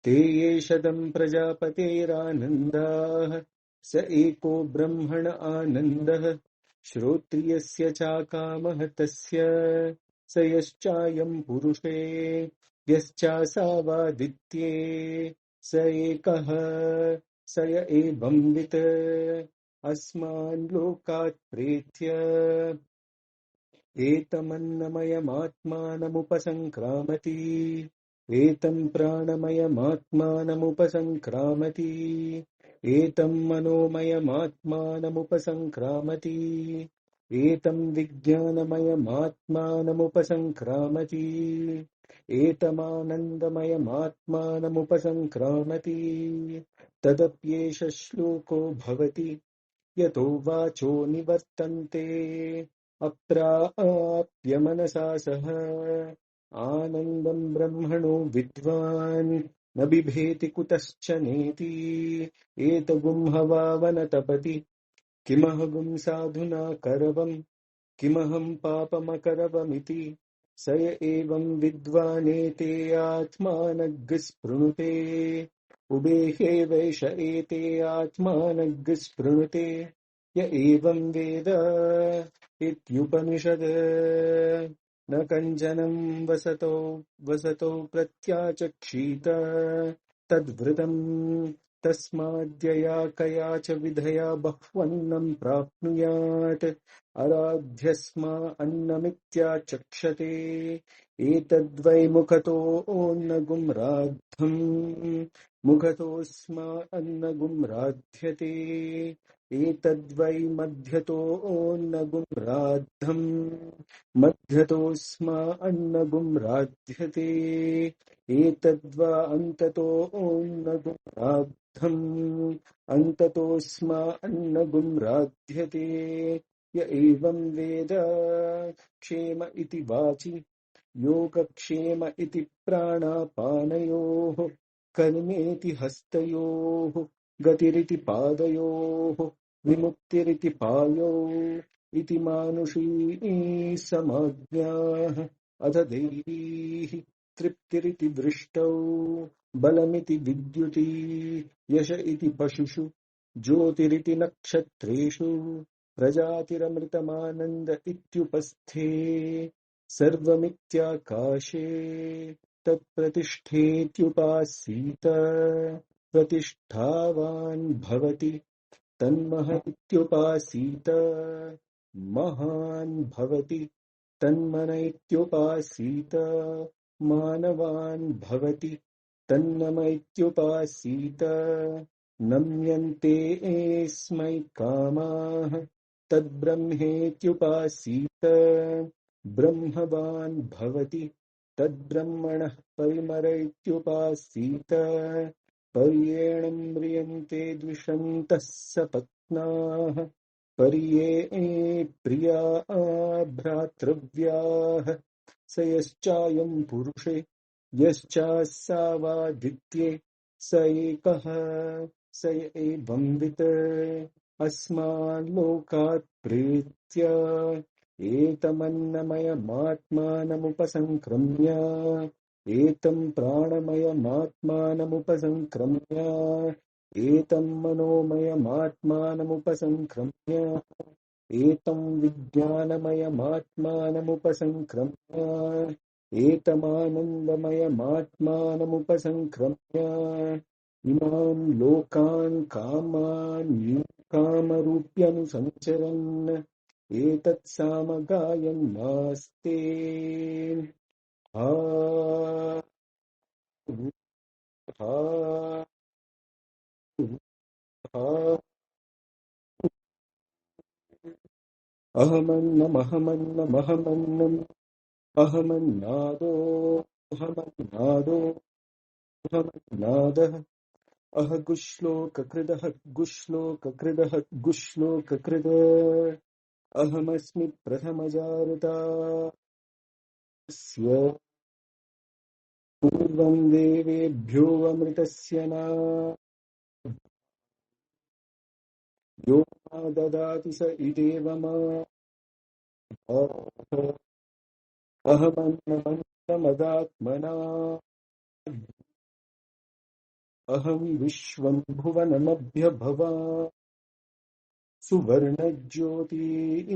ते ये शतं प्रजापतेरानन्दाः स एको ब्रह्मण आनन्दः श्रोत्रियस्य चाकामः तस्य स यश्चायं पुरुषे यश्चासावादित्ये स एकः स य एवंवित् अस्मान् लोकात् प्रेत्य एतमन्नमयमात्मानमुपसङ्क्रामति एतं प्राणमयमात्मानमुपसङ्क्रामति एतं मनोमयमात्मानमुपसङ्क्रामति एतं विज्ञानमयमात्मानमुपसङ्क्रामति एतमानन्दमयमात्मानमुपसङ्क्रामति तदप्येष श्लोको भवति यतो वाचो निवर्तन्ते अप्राप्य मनसा सह आनन्दं ब्रह्मणो विद्वान् न बिभेति कुतश्च नेति एतगुं हवावनतपति किमहगुं साधुना करवम् किमहं पापमकरवमिति स य एवं विद्वानेते आत्मानग् स्पृणुते उभेहे वैष एते आत्मानग् स्पृणुते य एवं वेद इत्युपनिषद न कञ्चनं वसतो प्रत्याचक्षीत तद्वृतं तस्माद्यया कया च विधया बह्वन्नं प्राप्नुयात् अराध्यस्मा अन्नमित्याचक्षते एतद्वै मुखतो ओन्नगुं राद्धम् मुखतोऽस्मा अन्नगुं राध्यते एतद्वै मध्यतो ओन्नगुं राद्धम् मध्यतोऽस्मा अन्नगुं राध्यते एतद्वा अन्ततो ओन्नगुं राद्धम् अन्ततोऽस्मा अन्नगुं राध्यते य एवं वेद क्षेम इति वाचि योगक्षेम इति प्राणापानयोः कर्मेति हस्तयोः गतिरिति पादयोः विमुक्तिरिति पायौ इति मानुषी समाज्ञाः अथ दैवीः तृप्तिरिति दृष्टौ बलमिति विद्युति यश इति पशुषु ज्योतिरिति नक्षत्रेषु प्रजातिरमृतमानन्द इत्युपस्थे सर्वमित्याकाशे तत्प्रतिष्ठेत्युपासीत प्रतिष्ठावान् भवति तन्मह इत्युपासीत महान् भवति तन्मन इत्युपासीत मानवान् भवति तन्नम इत्युपासीत नम्यन्ते स्मै कामाः तद्ब्रह्मेत्युपासीत ब्रह्मवान् भवति तद्ब्रह्मणः परिमर इत्युपासीत पर्येण म्रियन्ते द्विषन्तः सपत्नाः पर्ये प्रिया भ्रातृव्याः स यश्चायं पुरुषे यश्चासावादित्ये स एकः स एवंवित् अस्मान् लोकात् प्रेत्य एतमन्नमयमात्मानमुपसङ्क्रम्य एतं प्राणमयमात्मानमुपसङ्क्रम्य एतं मनोमयमात्मानमुपसङ्क्रम्य एतं विज्ञानमयमात्मानमुपसङ्क्रम्य एतमानन्दमयमात्मानमुपसङ्क्रम्य इमान् लोकान् कामान् कामरूप्यनुसञ्चरन् एतत् सामगायन्नास्ते अहमन्नमहमन्नमहमन्नम् अहमन्नादो अहमन्नादो अहमन्नादः अहगुश्लोककृदः गुश्लोककृदः गुश्लोककृद अहमस्मि प्रथमजारुतास्य पूर्वं देवेभ्यो अमृतस्य न यो मा ददाति स इदेव मा अहमन्नमन्नमदात्मना अहं विश्वं भुवनमभ्यभवा सुवर्णज्योतिः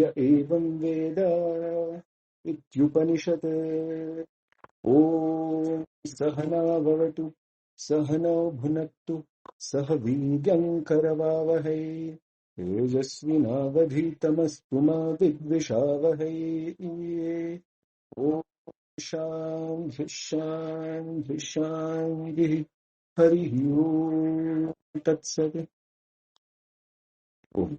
य एवं वेद इत्युपनिषत् ॐ सहनाववतु सहनौ भुनक्तु सह वीर्यं करवावहै तेजस्विनावधीतमस्तु मा विद्विषावहै ॐ शान्तिः शान्तिः शान्तिः हरिः ओम् तत्सत् ओम्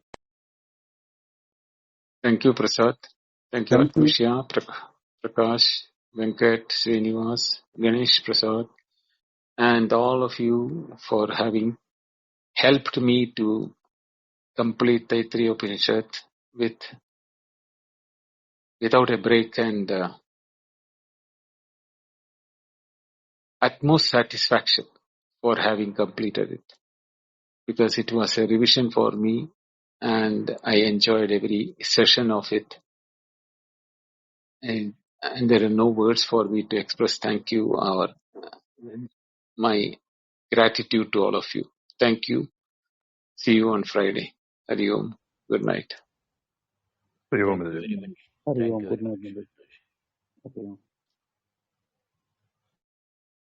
Thank you, Prasad. Thank you, thank you Atmishya, Prakash, Venkat, Srinivas, Ganesh, Prasad, and all of you for having helped me to complete Taittiriya Upanishad without a break and utmost satisfaction for having completed it, because it was a revision for me and I enjoyed every session of it. And there are no words for me to express thank you or my gratitude to all of you. Thank you. See you on Friday. Hari Om. Good night. Hare Om. Thank you very much. Hari Thank Om. you Good very night, much. Nandit. Hari Om.